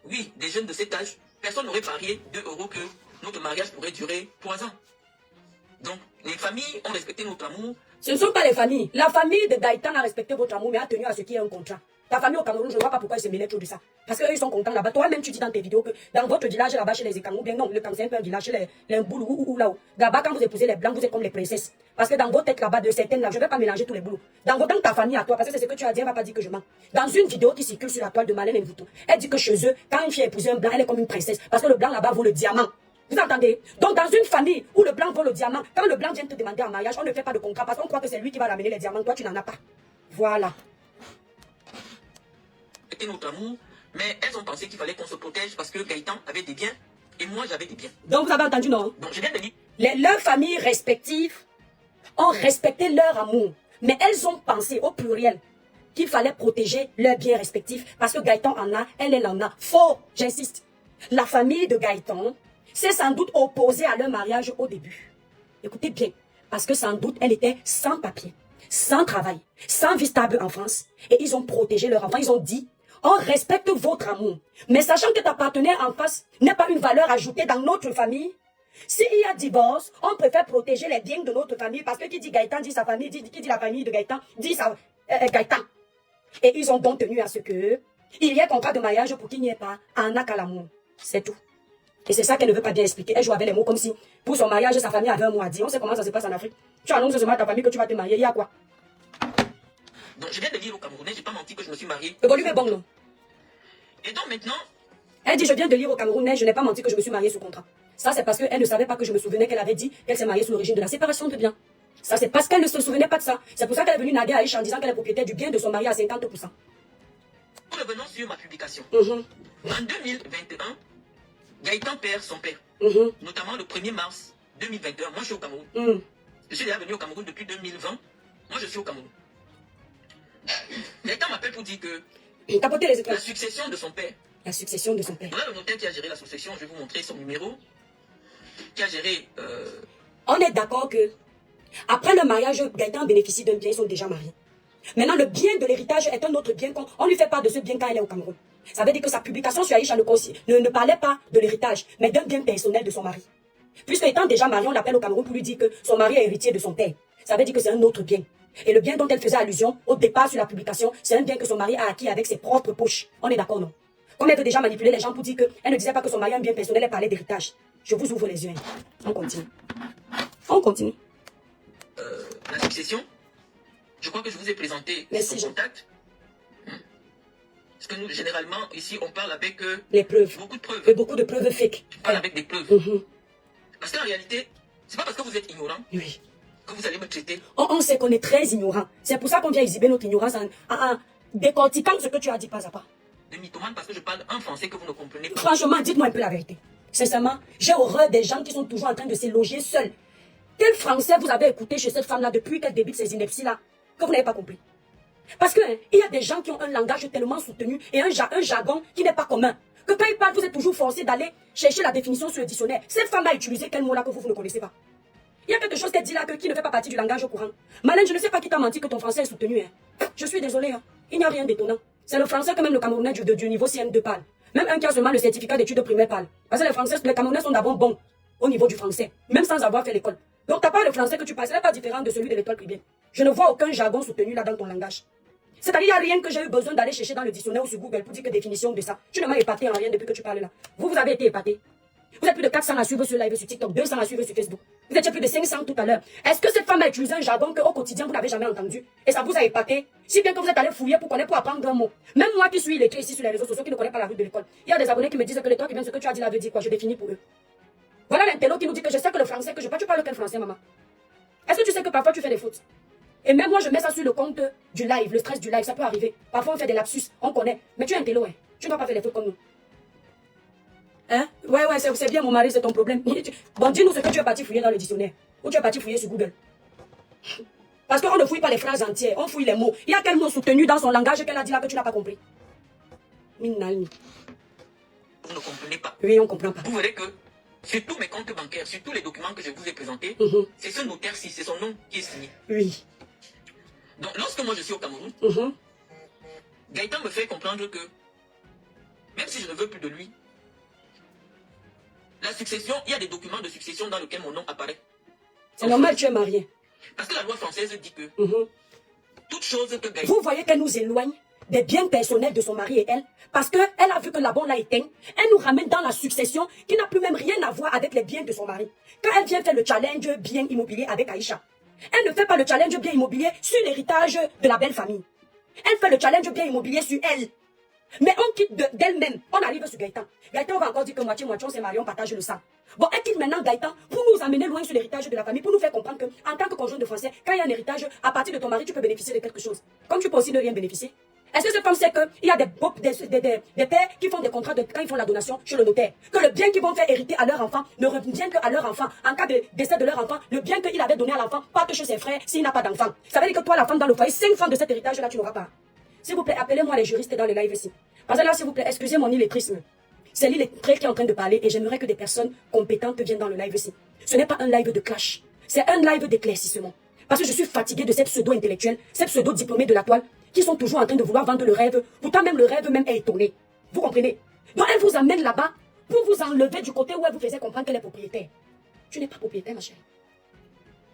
oui, des jeunes de cet âge, personne n'aurait parié 2 € que notre mariage pourrait durer 3 ans. Donc les familles ont respecté notre amour. Ce ne sont pas les familles. La famille de Gaëtan a respecté votre amour, mais a tenu à ce qu'il y ait un contrat. Ta famille au Cameroun, je ne vois pas pourquoi ils se mêlent trop de ça. Parce qu'eux, ils sont contents là-bas. Toi-même, tu dis dans tes vidéos que dans votre village là-bas, chez les Ekangou, bien non, le Cameroun, c'est un peu un village chez les Mboulou ou là-haut. Là-bas, quand vous épousez les Blancs, vous êtes comme les princesses. Parce que dans vos têtes là-bas, de certaines là, je ne vais pas mélanger tous les boulots. Dans ta famille à toi, parce que c'est ce que tu as dit, elle ne va pas dire que je mens. Dans une vidéo qui circule sur la toile de Marlène Mvuto, elle dit que chez eux, quand une fille a épousé un Blanc, elle est comme une princesse. Parce que le Blanc là-bas vaut le diamant. Vous entendez? Donc dans une famille où le Blanc vaut le diamant, quand le Blanc vient te demander en mariage, on ne fait pas de contrat parce qu'on croit que c'est lui qui va ramener les diamants. Toi, tu n'en as pas. Voilà. C'était notre amour, mais elles ont pensé qu'il fallait qu'on se protège parce que Gaëtan avait des biens et moi j'avais des biens. Donc vous avez entendu, non? Donc je viens de dire. Leurs familles respectives ont respecté leur amour. Mais elles ont pensé au pluriel qu'il fallait protéger leurs biens respectifs parce que Gaëtan en a, elle en a. Faux, j'insiste. La famille de Gaëtan s'est sans doute opposée à leur mariage au début. Écoutez bien, parce que sans doute elle était sans papier, sans travail, sans vie stable en France. Et ils ont protégé leur enfant. Ils ont dit, on respecte votre amour. Mais sachant que ta partenaire en face n'est pas une valeur ajoutée dans notre famille, s'il y a divorce, on préfère protéger les biens de notre famille parce que qui dit Gaëtan dit sa famille, qui dit la famille de Gaëtan dit Gaëtan. Et ils ont donc tenu à ce que il y ait contrat de mariage pour qu'il n'y ait pas un acte à l'amour. C'est tout. Et c'est ça qu'elle ne veut pas bien expliquer. Elle joue avec les mots comme si pour son mariage, sa famille avait un mot à dire. On sait comment ça se passe en Afrique. Tu annonces seulement à ta famille que tu vas te marier. Il y a quoi? Donc je viens de lire au Camerounais, j'ai pas menti que je me suis mariée. Le volume est bon, non? Et donc maintenant... Elle dit, je viens de lire au Camerounais, je n'ai pas menti que je me suis mariée sous contrat. Ça, c'est parce qu'elle ne savait pas que je me souvenais qu'elle avait dit qu'elle s'est mariée sous le régime de la séparation de biens. Ça, c'est parce qu'elle ne se souvenait pas de ça. C'est pour ça qu'elle est venue narguer Aïcha en disant qu'elle est propriétaire du bien de son mari à 50%. Revenons sur ma publication. En 2021, Gaëtan perd son père. Notamment le 1er mars 2021. Moi, je suis au Cameroun. Je suis déjà venu au Cameroun depuis 2020. Moi, je suis au Cameroun. Gaëtan m'appelle pour dire que la succession de son père. La succession de son père. Voilà le notaire qui a géré la succession. Je vais vous montrer son numéro. Qui a géré... On est d'accord que après le mariage, Gaëtan bénéficie d'un bien, ils sont déjà mariés. Maintenant, le bien de l'héritage est un autre bien. On lui fait part de ce bien quand elle est au Cameroun. Ça veut dire que sa publication sur Aïcha ne parlait pas de l'héritage, mais d'un bien personnel de son mari. Puisque étant déjà marié, on l'appelle au Cameroun pour lui dire que son mari est héritier de son père. Ça veut dire que c'est un autre bien. Et le bien dont elle faisait allusion au départ sur la publication, c'est un bien que son mari a acquis avec ses propres poches. On est d'accord, non? Comme elle veut déjà manipuler les gens pour dire qu'elle ne disait pas que son mari a un bien personnel, elle parlait d'héritage. Je vous ouvre les yeux. On continue. On continue. La succession, je crois que je vous ai présenté son contact. Parce que nous, généralement, ici, on parle avec les preuves. Beaucoup de preuves. Et beaucoup de preuves fake. On parle avec des preuves. Parce qu'en réalité, c'est pas parce que vous êtes ignorant que vous allez me traiter. On sait qu'on est très ignorant. C'est pour ça qu'on vient exhiber notre ignorance en décortiquant ce que tu as dit pas à pas. De mythomane parce que je parle un français que vous ne comprenez pas. Franchement, dites-moi un peu la vérité. Sincèrement, j'ai horreur des gens qui sont toujours en train de s'éloger seuls. Quel français vous avez écouté chez cette femme-là depuis qu'elle débute ces inepties-là que vous n'avez pas compris? Parce que il y a des gens qui ont un langage tellement soutenu et un jargon qui n'est pas commun. Que quand ils parlent, vous êtes toujours forcé d'aller chercher la définition sur le dictionnaire. Cette femme a utilisé quel mot-là que vous ne connaissez pas? Il y a quelque chose qu'elle dit là qui ne fait pas partie du langage courant. Malène, je ne sais pas qui t'a menti que ton français est soutenu. Je suis désolé. Il n'y a rien d'étonnant. C'est le français que même le Camerounais du niveau CM2 parle. Même un qui a seulement le certificat d'études primaires parle. Parce que les Camerounais sont d'abord bons au niveau du français, même sans avoir fait l'école. Donc t'as pas le français que tu parles, ce n'est pas différent de celui de l'école privée. Je ne vois aucun jargon soutenu là dans ton langage. C'est-à-dire, il n'y a rien que j'ai eu besoin d'aller chercher dans le dictionnaire ou sur Google pour dire que définition de ça. Tu ne m'as épaté en rien depuis que tu parles là. Vous avez été épaté. Vous êtes plus de 400 à suivre sur live sur TikTok, 200 à suivre sur Facebook. Vous étiez plus de 500 tout à l'heure. Est-ce que cette femme a utilisé un jargon qu'au quotidien vous n'avez jamais entendu? Et ça vous a épaté? Si bien que vous êtes allé fouiller pour connaître, pour apprendre un mot. Même moi qui suis illettré ici sur les réseaux sociaux, qui ne connais pas la rue de l'école. Il y a des abonnés qui me disent que les toi qui viennent, ce que tu as dit là veut dire quoi? Je définis pour eux. Voilà l'intello qui nous dit que je sais que le français que je parle, tu parles quel français, maman? Est-ce que tu sais que parfois tu fais des fautes? Et même moi, je mets ça sur le compte du live, le stress du live, ça peut arriver. Parfois, on fait des lapsus, on connaît. Mais tu es un télo, hein. Tu ne dois pas faire des fautes comme nous. Hein? Ouais, c'est bien, mon mari, c'est ton problème. Bon, dis-nous ce que tu es parti fouiller dans le dictionnaire. Ou tu es parti fouiller sur Google. Parce qu'on ne fouille pas les phrases entières, on fouille les mots. Il y a quel mot soutenu dans son langage qu'elle a dit là que tu n'as pas compris? Minalni. Vous ne comprenez pas. Oui, on ne comprend pas. Vous verrez que sur tous mes comptes bancaires, sur tous les documents que je vous ai présentés, c'est ce notaire-ci, c'est son nom qui est signé. Oui. Donc, lorsque moi je suis au Cameroun, Gaëtan me fait comprendre que, même si je ne veux plus de lui, la succession, il y a des documents de succession dans lesquels mon nom apparaît. C'est normal, tu es marié. Parce que la loi française dit que, toute chose que Gaëtan... Vous voyez qu'elle nous éloigne des biens personnels de son mari et elle, parce qu'elle a vu que la bonne l'a éteint, elle nous ramène dans la succession qui n'a plus même rien à voir avec les biens de son mari. Quand elle vient faire le challenge bien immobilier avec Aïcha, elle ne fait pas le challenge bien immobilier sur l'héritage de la belle famille. Elle fait le challenge bien immobilier sur elle. Mais on quitte d'elle-même. On arrive sur Gaëtan. Gaëtan va encore dire que moitié-moitié, on s'est marié, on partage le sang. Bon, elle quitte maintenant Gaëtan pour nous amener loin sur l'héritage de la famille, pour nous faire comprendre que, en tant que conjoint de français, quand il y a un héritage, à partir de ton mari, tu peux bénéficier de quelque chose. Comme tu peux aussi ne rien bénéficier. Est-ce que cette femme sait qu'il y a des pères qui font des contrats quand ils font la donation chez le notaire? Que le bien qu'ils vont faire hériter à leur enfant ne revient qu'à leur enfant. En cas de décès de leur enfant, le bien qu'il avait donné à l'enfant parte chez ses frères s'il n'a pas d'enfant. Ça veut dire que toi, la femme dans le foyer, 5 francs de cet héritage-là, tu n'auras pas. S'il vous plaît, appelez-moi les juristes dans le live ici. Parce que là, s'il vous plaît, excusez mon illetrisme. C'est l'illettré qui est en train de parler et j'aimerais que des personnes compétentes viennent dans le live ici. Ce n'est pas un live de clash. C'est un live d'éclaircissement. Parce que je suis fatiguée de cette pseudo-intellectuelle, cette pseudo-diplômée de la toile, qui sont toujours en train de vouloir vendre le rêve. Pourtant, même le rêve même est étonné. Vous comprenez? Donc, elle vous amène là-bas pour vous enlever du côté où elle vous faisait comprendre qu'elle est propriétaire. Tu n'es pas propriétaire, ma chérie.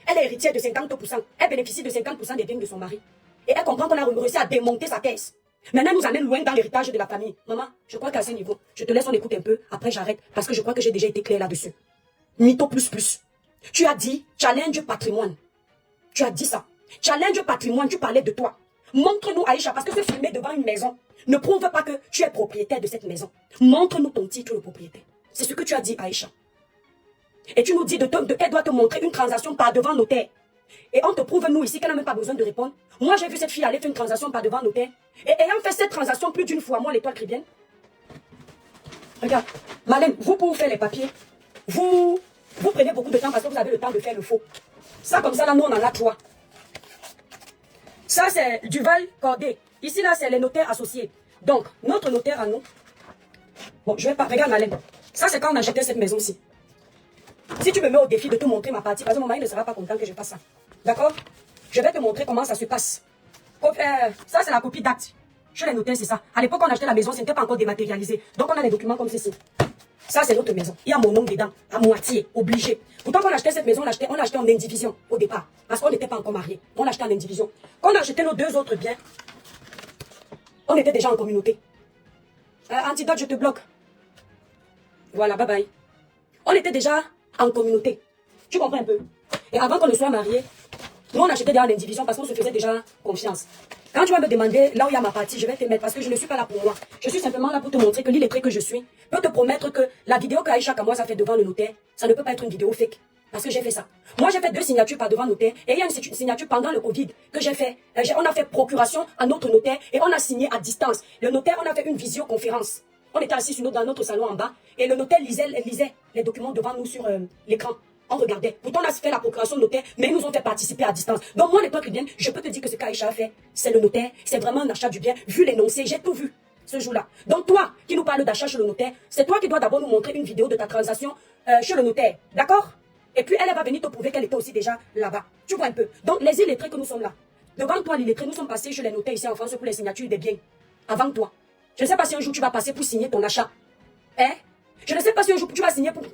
Elle est héritière de 50%. Elle bénéficie de 50% des biens de son mari. Et elle comprend qu'on a réussi à démonter sa caisse. Maintenant, elle nous amène loin dans l'héritage de la famille. Maman, je crois qu'à ce niveau, je te laisse on écoute un peu, après j'arrête, parce que je crois que j'ai déjà été clair là-dessus. Mytho plus. Tu as dit challenge patrimoine. Tu as dit ça. Challenge patrimoine, tu parlais de toi. Montre-nous, Aïcha, parce que se filmer devant une maison ne prouve pas que tu es propriétaire de cette maison. Montre-nous ton titre de propriétaire. C'est ce que tu as dit, Aïcha. Et tu nous dis qu'elle doit te montrer une transaction par devant notaire. Et on te prouve, nous, ici, qu'elle n'a même pas besoin de répondre. Moi, j'ai vu cette fille aller faire une transaction par devant notaire. Et ayant fait cette transaction plus d'une fois, moi, l'étoile chrétienne. Regarde, Marlène, vous, pour faire les papiers, vous prenez beaucoup de temps parce que vous avez le temps de faire le faux. Ça, comme ça, là, nous, on en a 3. Ça, c'est Duval Cordé. Ici, là, c'est les notaires associés. Donc, notre notaire à nous. Bon, je vais pas. Regarde, Marlène. Ça, c'est quand on achetait cette maison-ci. Si tu me mets au défi de te montrer ma partie, parce que mon mari ne sera pas content que je fasse ça. D'accord? Je vais te montrer comment ça se passe. Ça, c'est la copie d'acte. Chez les notaires, c'est ça. À l'époque, on achetait la maison, ce n'était pas encore dématérialisé. Donc, on a les documents comme ceci. Ça, c'est notre maison. Il y a mon nom dedans, à moitié, obligé. Pourtant, quand on achetait cette maison, on l'achetait en indivision au départ. Parce qu'on n'était pas encore mariés. On l'achetait en indivision. Quand on achetait nos 2 autres biens, on était déjà en communauté. Antidote, je te bloque. Voilà, bye bye. On était déjà en communauté. Tu comprends un peu? Et avant qu'on ne soit mariés, nous, on achetait déjà en indivision parce qu'on se faisait déjà confiance. Quand tu vas me demander là où il y a ma partie, je vais te mettre parce que je ne suis pas là pour moi. Je suis simplement là pour te montrer que l'illettré que je suis peut te promettre que la vidéo qu'Aïcha Kamoise a fait devant le notaire, ça ne peut pas être une vidéo fake. Parce que j'ai fait ça. Moi, j'ai fait 2 signatures par devant le notaire et il y a une signature pendant le Covid que j'ai fait. On a fait procuration à notre notaire et on a signé à distance. Le notaire, on a fait une visioconférence. On était assis dans notre salon en bas et le notaire lisait les documents devant nous sur l'écran. On regardait. Pourtant, on a fait la procuration de notaire, mais ils nous ont fait participer à distance. Donc, moi, l'époque chrétienne, je peux te dire que ce qu'Aïcha a fait, c'est le notaire. C'est vraiment un achat du bien. Vu l'énoncé, j'ai tout vu ce jour-là. Donc, toi, qui nous parle d'achat chez le notaire, c'est toi qui dois d'abord nous montrer une vidéo de ta transaction chez le notaire. D'accord? Et puis, elle va venir te prouver qu'elle était aussi déjà là-bas. Tu vois un peu? Donc, les illettrés que nous sommes là. Devant toi, l'illettré, nous sommes passés chez les notaires ici en France pour les signatures des biens. Avant toi. Je ne sais pas si un jour tu vas passer pour signer ton achat. Hein? Je ne sais pas si un jour tu vas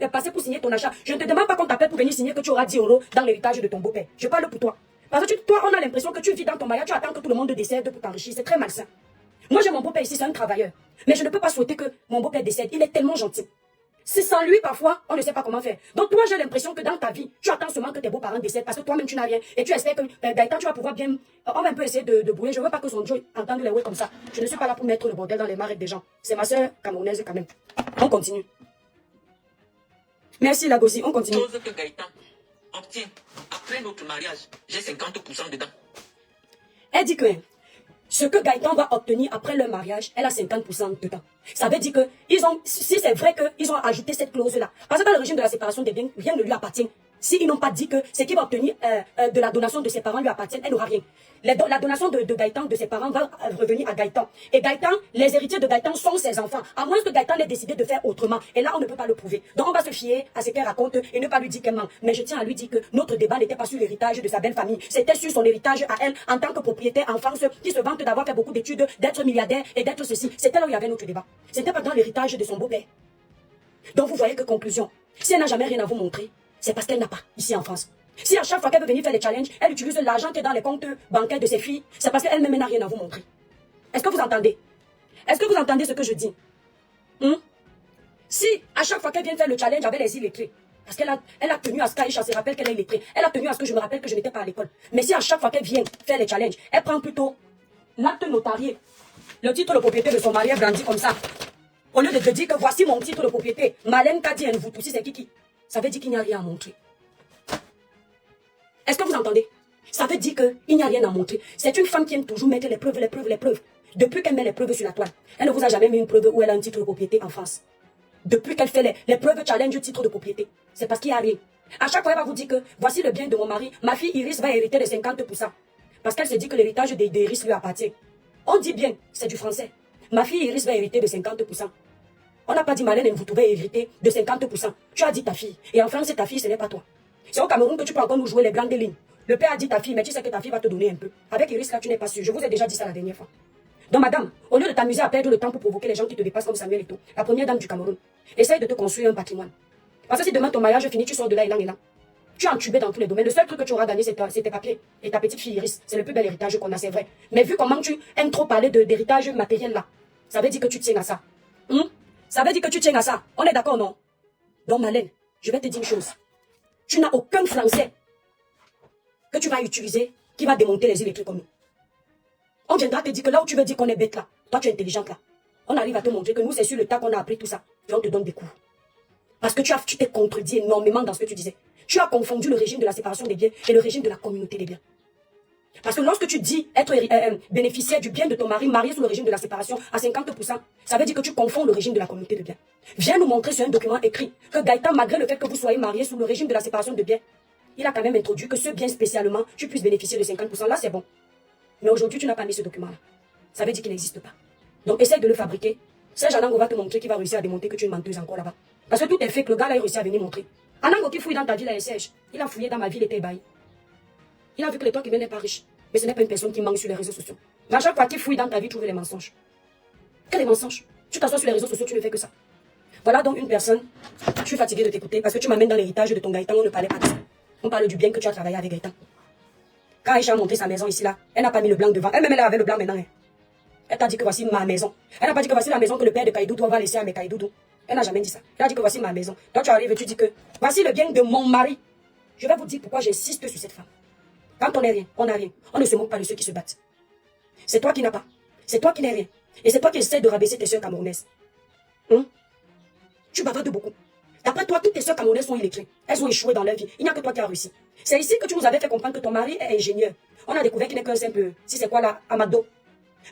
passer pour signer ton achat. Je ne te demande pas qu'on t'appelle pour venir signer que tu auras 10 € dans l'héritage de ton beau-père. Je parle pour toi. Parce que toi, on a l'impression que tu vis dans ton mariage, tu attends que tout le monde décède pour t'enrichir. C'est très malsain. Moi, j'ai mon beau-père ici, c'est un travailleur. Mais je ne peux pas souhaiter que mon beau-père décède. Il est tellement gentil. C'est sans lui, parfois, on ne sait pas comment faire. Donc, toi, j'ai l'impression que dans ta vie, tu attends seulement que tes beaux-parents décèdent parce que toi-même, tu n'as rien. Et tu espères que Gaëtan, tu vas pouvoir bien... on va un peu essayer de brouiller. Je ne veux pas que son Joe entende les ouais comme ça. Je ne suis pas là pour mettre le bordel dans les marais des gens. C'est ma soeur camerounaise quand même. On continue. Merci, Lagosi. On continue. Chose que Gaëtan obtient après notre mariage, j'ai 50% dedans. Elle dit que ce que Gaëtan va obtenir après leur mariage, elle a 50% dedans. Ça veut dire que si c'est vrai qu'ils ont ajouté cette clause-là, parce que dans le régime de la séparation des biens, rien ne lui appartient. S'ils n'ont pas dit que ce qu'il va obtenir de la donation de ses parents lui appartient, elle n'aura rien. La donation de Gaëtan, de ses parents, va revenir à Gaëtan. Et Gaëtan, les héritiers de Gaëtan sont ses enfants. À moins que Gaëtan ait décidé de faire autrement. Et là, on ne peut pas le prouver. Donc, on va se fier à ce qu'elle raconte et ne pas lui dire qu'elle ment. Mais je tiens à lui dire que notre débat n'était pas sur l'héritage de sa belle famille. C'était sur son héritage à elle, en tant que propriétaire en France, qui se vante d'avoir fait beaucoup d'études, d'être milliardaire et d'être ceci. C'était là où il y avait notre débat. C'était pas dans l'héritage de son beau-père. Donc, vous voyez que conclusion. Si elle n'a jamais rien à vous montrer, c'est parce qu'elle n'a pas, ici en France. Si à chaque fois qu'elle veut venir faire des challenges, elle utilise l'argent qui est dans les comptes bancaires de ses filles, c'est parce qu'elle-même n'a rien à vous montrer. Est-ce que vous entendez? Est-ce que vous entendez ce que je dis? Si à chaque fois qu'elle vient faire le challenge avec les illettrés, parce qu'elle a tenu à ce qu'Aïcha se rappelle qu'elle est illettrée, elle a tenu à ce que je me rappelle que je n'étais pas à l'école. Mais si à chaque fois qu'elle vient faire les challenges, elle prend plutôt l'acte notarié, le titre de propriété de son mari est brandi comme ça, au lieu de te dire que voici mon titre de propriété, Marlène Kadi Nvutu, c'est qui? Ça veut dire qu'il n'y a rien à montrer. Est-ce que vous entendez? Ça veut dire qu'il n'y a rien à montrer. C'est une femme qui aime toujours mettre les preuves. Depuis qu'elle met les preuves sur la toile, elle ne vous a jamais mis une preuve où elle a un titre de propriété en France. Depuis qu'elle fait les preuves challenge du titre de propriété, c'est parce qu'il n'y a rien. À chaque fois, elle va vous dire que voici le bien de mon mari. Ma fille Iris va hériter de 50%. Parce qu'elle se dit que l'héritage d'Iris lui appartient. On dit bien, c'est du français. Ma fille Iris va hériter de 50%. On n'a pas dit Marlène, vous pouvez hériter de 50%. Tu as dit ta fille. Et en France, c'est ta fille, ce n'est pas toi. C'est au Cameroun que tu peux encore nous jouer les blancs des lignes. Le père a dit ta fille, mais tu sais que ta fille va te donner un peu. Avec Iris, là, tu n'es pas sûr. Je vous ai déjà dit ça la dernière fois. Donc, madame, au lieu de t'amuser à perdre le temps pour provoquer les gens qui te dépassent comme Samuel Eto'o, la première dame du Cameroun, essaye de te construire un patrimoine. Parce que si demain ton mariage finit, tu sors de là, élan. Tu es entubé dans tous les domaines. Le seul truc que tu auras gagné, c'est tes papiers. Et ta petite fille Iris. C'est le plus bel héritage qu'on a, c'est vrai. Mais vu comment tu aimes trop parler d'héritage matériel là, ça veut dire que tu tiens à ça. Ça veut dire que tu tiens à ça. On est d'accord, non? Donc, Marlène, je vais te dire une chose. Tu n'as aucun français que tu vas utiliser qui va démonter les électriques comme nous. On viendra te dire que là où tu veux dire qu'on est bête là, toi tu es intelligente là. On arrive à te montrer que nous c'est sur le tas qu'on a appris tout ça. Et on te donne des coups. Parce que tu t'es contredit énormément dans ce que tu disais. Tu as confondu le régime de la séparation des biens et le régime de la communauté des biens. Parce que lorsque tu dis être bénéficiaire du bien de ton mari marié sous le régime de la séparation à 50%, ça veut dire que tu confonds le régime de la communauté de biens. Viens nous montrer sur un document écrit que Gaëtan, malgré le fait que vous soyez marié sous le régime de la séparation de biens, il a quand même introduit que ce bien spécialement, tu puisses bénéficier de 50%. Là, c'est bon. Mais aujourd'hui, tu n'as pas mis ce document-là. Ça veut dire qu'il n'existe pas. Donc, essaye de le fabriquer. Serge Anango va te montrer qu'il va réussir à démontrer que tu es une menteuse encore là-bas. Parce que tout est fait que le gars là a réussi à venir montrer. Anango qui fouille dans ta ville, là, Serge. Il a fouillé dans ma ville, il était ébahi. Il a vu que les toi qui viens n'est pas riche. Mais ce n'est pas une personne qui manque sur les réseaux sociaux. Mais à chaque fois qu'il fouille dans ta vie, tu trouves les mensonges. Quels les mensonges? Tu t'assois sur les réseaux sociaux, tu ne fais que ça. Voilà donc une personne. Je suis fatiguée de t'écouter parce que tu m'amènes dans l'héritage de ton Gaëtan. On ne parlait pas de ça. On parle du bien que tu as travaillé avec Gaëtan. Quand Aïcha a montré sa maison ici là, elle n'a pas mis le blanc devant. Elle-même elle avait le blanc maintenant. Hein. Elle t'a dit que voici ma maison. Elle n'a pas dit que voici la maison que le père de Kaïdoudou va laisser à mes Kaïdoudou. Elle n'a jamais dit ça. Elle a dit que voici ma maison. Toi tu arrives et tu dis que voici le bien de mon mari. Je vais vous dire pourquoi j'insiste sur cette femme. Quand on n'est rien, on n'a rien. On ne se moque pas de ceux qui se battent. C'est toi qui n'as pas. C'est toi qui n'es rien. Et c'est toi qui essaies de rabaisser tes soeurs camerounaises. Tu bavardes beaucoup. D'après toi, toutes tes soeurs camerounaises sont illettrées. Elles ont échoué dans leur vie. Il n'y a que toi qui as réussi. C'est ici que tu nous avais fait comprendre que ton mari est ingénieur. On a découvert qu'il n'est qu'un simple, si c'est quoi là, à McDo.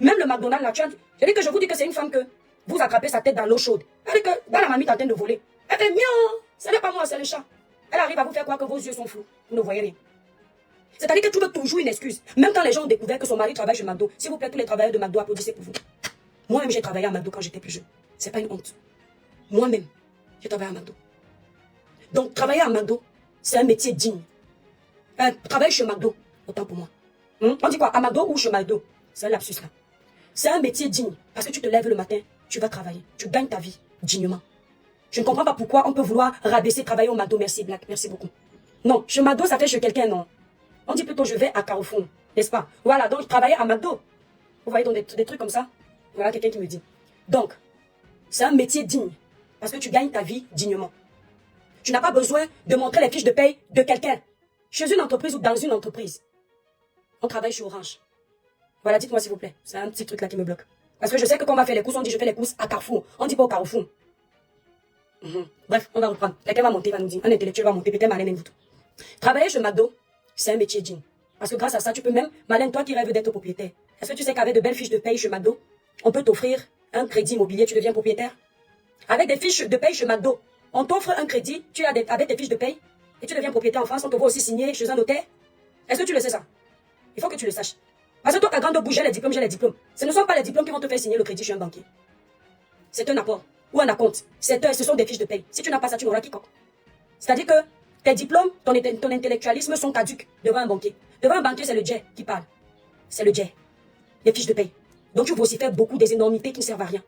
Même le McDonald's là, je dis que je vous dis que c'est une femme que vous attrapez sa tête dans l'eau chaude. Elle dit que dans la mamie est en train de voler. Elle fait miaou, ce n'est pas moi, c'est le chat. Elle arrive à vous faire croire que vos yeux sont flous. Vous ne voyez rien. C'est-à-dire que tu veux toujours une excuse. Même quand les gens ont découvert que son mari travaille chez McDo. S'il vous plaît, tous les travailleurs de McDo applaudissez pour vous. Moi-même, j'ai travaillé à McDo quand j'étais plus jeune. C'est pas une honte. Moi-même, j'ai travaillé à McDo. Donc, travailler à McDo, c'est un métier digne. Travailler chez McDo, autant pour moi. On dit quoi? À McDo ou chez McDo? C'est un lapsus là. C'est un métier digne. Parce que tu te lèves le matin, tu vas travailler. Tu gagnes ta vie dignement. Je ne comprends pas pourquoi on peut vouloir rabaisser travailler au McDo. Merci, Black. Merci beaucoup. Non, chez McDo, ça fait chez quelqu'un, non. On dit plutôt je vais à Carrefour, n'est-ce pas? Voilà, donc je travaillais à McDo. Vous voyez donc des trucs comme ça? Voilà quelqu'un qui me dit. Donc, c'est un métier digne. Parce que tu gagnes ta vie dignement. Tu n'as pas besoin de montrer les fiches de paye de quelqu'un. Chez une entreprise ou dans une entreprise. On travaille chez Orange. Voilà, dites-moi s'il vous plaît. C'est un petit truc là qui me bloque. Parce que je sais que quand on va faire les courses, on dit je fais les courses à Carrefour. On dit pas au Carrefour. Bref, on va reprendre. Quelqu'un va monter, va nous dire. Un intellectuel va monter, peut-être Marlène et vous. Travailler chez McDo, c'est un métier digne. Parce que grâce à ça, tu peux même, Marlène, toi qui rêves d'être propriétaire, est-ce que tu sais qu'avec de belles fiches de paye chez McDo, on peut t'offrir un crédit immobilier, tu deviens propriétaire? Avec des fiches de paye chez McDo, on t'offre un crédit, tu as avec tes fiches de paye, et tu deviens propriétaire en France, on te voit aussi signer chez un notaire. Est-ce que tu le sais ça? Il faut que tu le saches. Parce que toi, ta grande bouche, j'ai les diplômes. Ce ne sont pas les diplômes qui vont te faire signer le crédit chez un banquier. C'est un apport ou un acompte. Ce sont des fiches de paye. Si tu n'as pas ça, tu n'auras quiconque. C'est-à-dire que tes diplômes, ton intellectualisme sont caducs devant un banquier. Devant un banquier, c'est le jet qui parle. C'est le jet. Les fiches de paye. Donc tu vas aussi faire beaucoup des énormités qui ne servent à rien.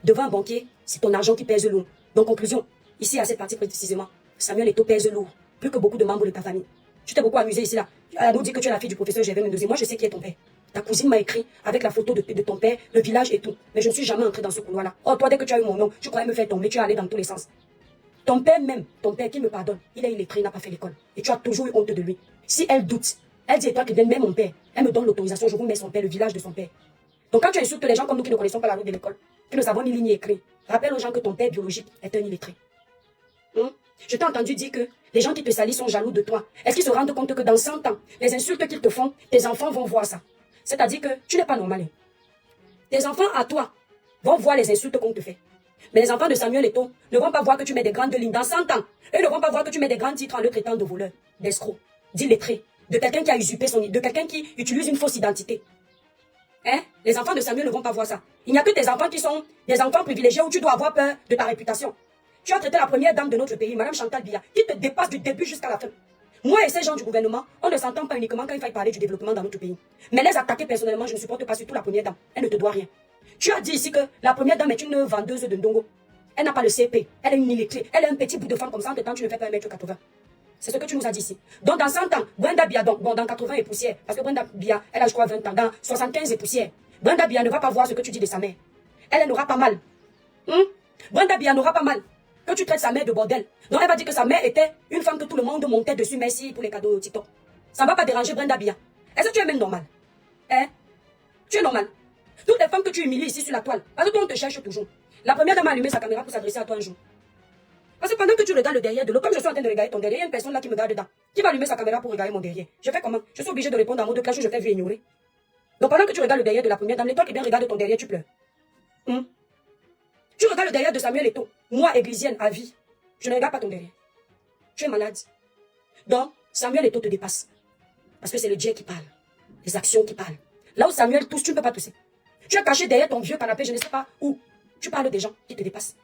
Devant un banquier, c'est ton argent qui pèse lourd. Donc conclusion, ici à cette partie précisément, Samuel Eto'o pèse lourd. Plus que beaucoup de membres de ta famille. Tu t'es beaucoup amusé ici là. Elle nous dit que tu es la fille du professeur Gervais Mendoza. Moi je sais qui est ton père. Ta cousine m'a écrit avec la photo de ton père, le village et tout. Mais je ne suis jamais entrée dans ce couloir-là. Oh toi dès que tu as eu mon nom, tu croyais me faire tomber, tu es allé dans tous les sens. Ton père même, ton père qui me pardonne, il est illettré, il n'a pas fait l'école. Et tu as toujours eu honte de lui. Si elle doute, elle dit, toi qui viens même mon père, elle me donne l'autorisation, je vous mets son père, le village de son père. Donc quand tu insultes les gens comme nous qui ne connaissons pas la route de l'école, qui ne savons ni ligne écrite, rappelle aux gens que ton père biologique est un illettré. Je t'ai entendu dire que les gens qui te salissent sont jaloux de toi. Est-ce qu'ils se rendent compte que dans 100 ans, les insultes qu'ils te font, tes enfants vont voir ça? C'est-à-dire que tu n'es pas normal. tes enfants à toi vont voir les insultes qu'on te fait. Mais les enfants de Samuel Eto'o ne vont pas voir que tu mets des grandes lignes dans 100 ans. Eux ne vont pas voir que tu mets des grands titres en le traitant de voleur, d'escroc, d'illettré, de quelqu'un qui a usurpé de quelqu'un qui utilise une fausse identité. Hein? Les enfants de Samuel ne vont pas voir ça. Il n'y a que tes enfants qui sont des enfants privilégiés où tu dois avoir peur de ta réputation. Tu as traité la première dame de notre pays, Madame Chantal Biya, qui te dépasse du début jusqu'à la fin. Moi et ces gens du gouvernement, on ne s'entend pas uniquement quand il faille parler du développement dans notre pays. Mais les attaquer personnellement, je ne supporte pas, surtout la première dame. Elle ne te doit rien. Tu as dit ici que la première dame est une vendeuse de ndongo. Elle n'a pas le CP, elle est une illettrée, elle est un petit bout de femme comme ça, en temps tu ne fais pas 1m80. C'est ce que tu nous as dit ici. Donc dans 100 ans, Brenda Biya, dans 80 et poussière, parce que Brenda Biya, elle a je crois 20 ans, dans 75 et poussière, Brenda Biya ne va pas voir ce que tu dis de sa mère. Elle n'aura pas mal. Brenda Biya n'aura pas mal. Que tu traites sa mère de bordel. Donc elle va dire que sa mère était une femme que tout le monde montait dessus. Merci pour les cadeaux au TikTok. Ça ne va pas déranger Brenda Biya. Est-ce que tu es même normal? Hein? Tu es normal. Toutes les femmes que tu humilies ici sur la toile, parce que toi on te cherche toujours. La première dame a allumé sa caméra pour s'adresser à toi un jour. Parce que pendant que tu regardes le derrière de l'autre, comme je suis en train de regarder ton derrière, il y a une personne là qui me regarde dedans. Qui va allumer sa caméra pour regarder mon derrière? Je fais comment? Je suis obligé de répondre en mode clash où je fais vu ignorer. Donc pendant que tu regardes le derrière de la première dame, l'étoile qui bien regarde ton derrière, tu pleures. Tu regardes le derrière de Samuel Eto'o. Moi, églisienne à vie, je ne regarde pas ton derrière. Tu es malade. Donc, Samuel Eto'o te dépasse. Parce que c'est le Dieu qui parle. Les actions qui parlent. Là où Samuel tousse, tu ne peux pas tousser. Tu es caché derrière ton vieux canapé, je ne sais pas où. Tu parles des gens qui te dépassent.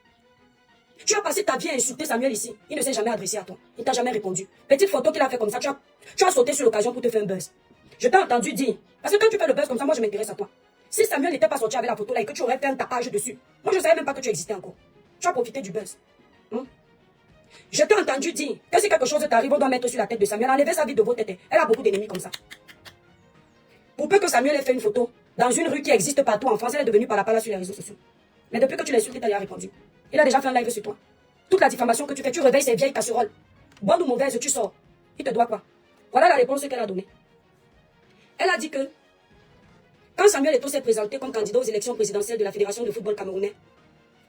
Tu as passé ta vie à insulter Samuel ici. Il ne s'est jamais adressé à toi. Il ne t'a jamais répondu. Petite photo qu'il a fait comme ça, tu as sauté sur l'occasion pour te faire un buzz. Je t'ai entendu dire. Parce que quand tu fais le buzz comme ça, moi je m'intéresse à toi. Si Samuel n'était pas sorti avec la photo là et que tu aurais fait un tapage dessus, moi je ne savais même pas que tu existais encore. Tu as profité du buzz. Je t'ai entendu dire que si quelque chose t'arrive, on doit mettre sur la tête de Samuel, enlever sa vie de vos têtes. Elle a beaucoup d'ennemis comme ça. Pour peu que Samuel ait fait une photo dans une rue qui existe partout en France, elle est devenue par sur les réseaux sociaux. Mais depuis que tu l'as insulté, tu as répondu. Il a déjà fait un live sur toi. Toute la diffamation que tu fais, tu réveilles ces vieilles casseroles. Bonne ou mauvaise, tu sors. Il te doit quoi? Voilà la réponse qu'elle a donnée. Elle a dit que quand Samuel Eto'o s'est présenté comme candidat aux élections présidentielles de la Fédération de football camerounais,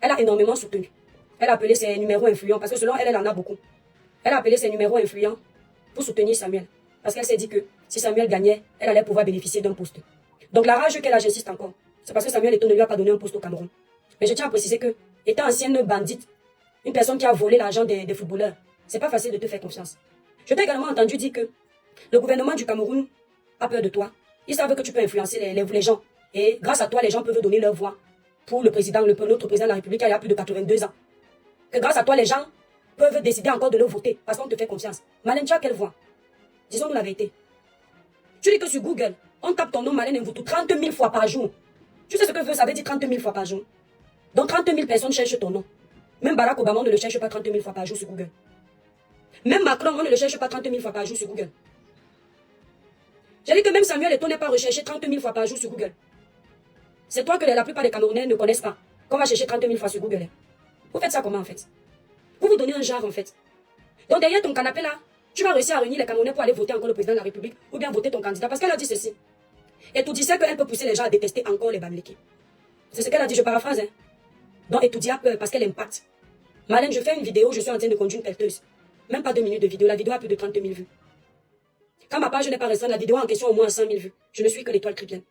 elle a énormément soutenu. Elle a appelé ses numéros influents, parce que selon elle, elle en a beaucoup. Elle a appelé ses numéros influents pour soutenir Samuel. Parce qu'elle s'est dit que si Samuel gagnait, elle allait pouvoir bénéficier d'un poste. Donc la rage qu'elle a, j'insiste encore, c'est parce que Samuel Eto'o ne lui a pas donné un poste au Cameroun. Mais je tiens à préciser que, étant ancienne bandite, une personne qui a volé l'argent des footballeurs, c'est pas facile de te faire confiance. Je t'ai également entendu dire que le gouvernement du Cameroun a peur de toi. Ils savent que tu peux influencer les gens. Et grâce à toi, les gens peuvent donner leur voix pour notre président de la République qui a plus de 82 ans. Que grâce à toi, les gens peuvent décider encore de le voter parce qu'on te fait confiance. Malène, tu as quelle voix? Disons-nous la vérité. Tu dis que sur Google, on tape ton nom Malène Mvoutou 30 000 fois par jour. Tu sais ce que ça veut dire 30 000 fois par jour? Donc 30 000 personnes cherchent ton nom. Même Barack Obama, on ne le cherche pas 30 000 fois par jour sur Google. Même Macron, on ne le cherche pas 30 000 fois par jour sur Google. J'ai dit que même Samuel Eto'o n'est pas recherché 30 000 fois par jour sur Google. C'est toi que la plupart des Camerounais ne connaissent pas. Qu'on va chercher 30 000 fois sur Google. Vous faites ça comment en fait? Vous vous donnez un genre en fait. Donc derrière ton canapé là, tu vas réussir à réunir les Camerounais pour aller voter encore le président de la République ou bien voter ton candidat. Parce qu'elle a dit ceci. Et tout disait qu'elle peut pousser les gens à détester encore les Bamileke. C'est ce qu'elle a dit, je paraphrase. Donc Etoudi a peur parce qu'elle impacte. Malène, je fais une vidéo, je suis en train de conduire une pelleteuse. Même pas 2 minutes de vidéo, la vidéo a plus de 30 000 vues. Quand ma page n'est pas récente, la vidéo en question a au moins 100 000 vues. Je ne suis que l'étoile chrétienne.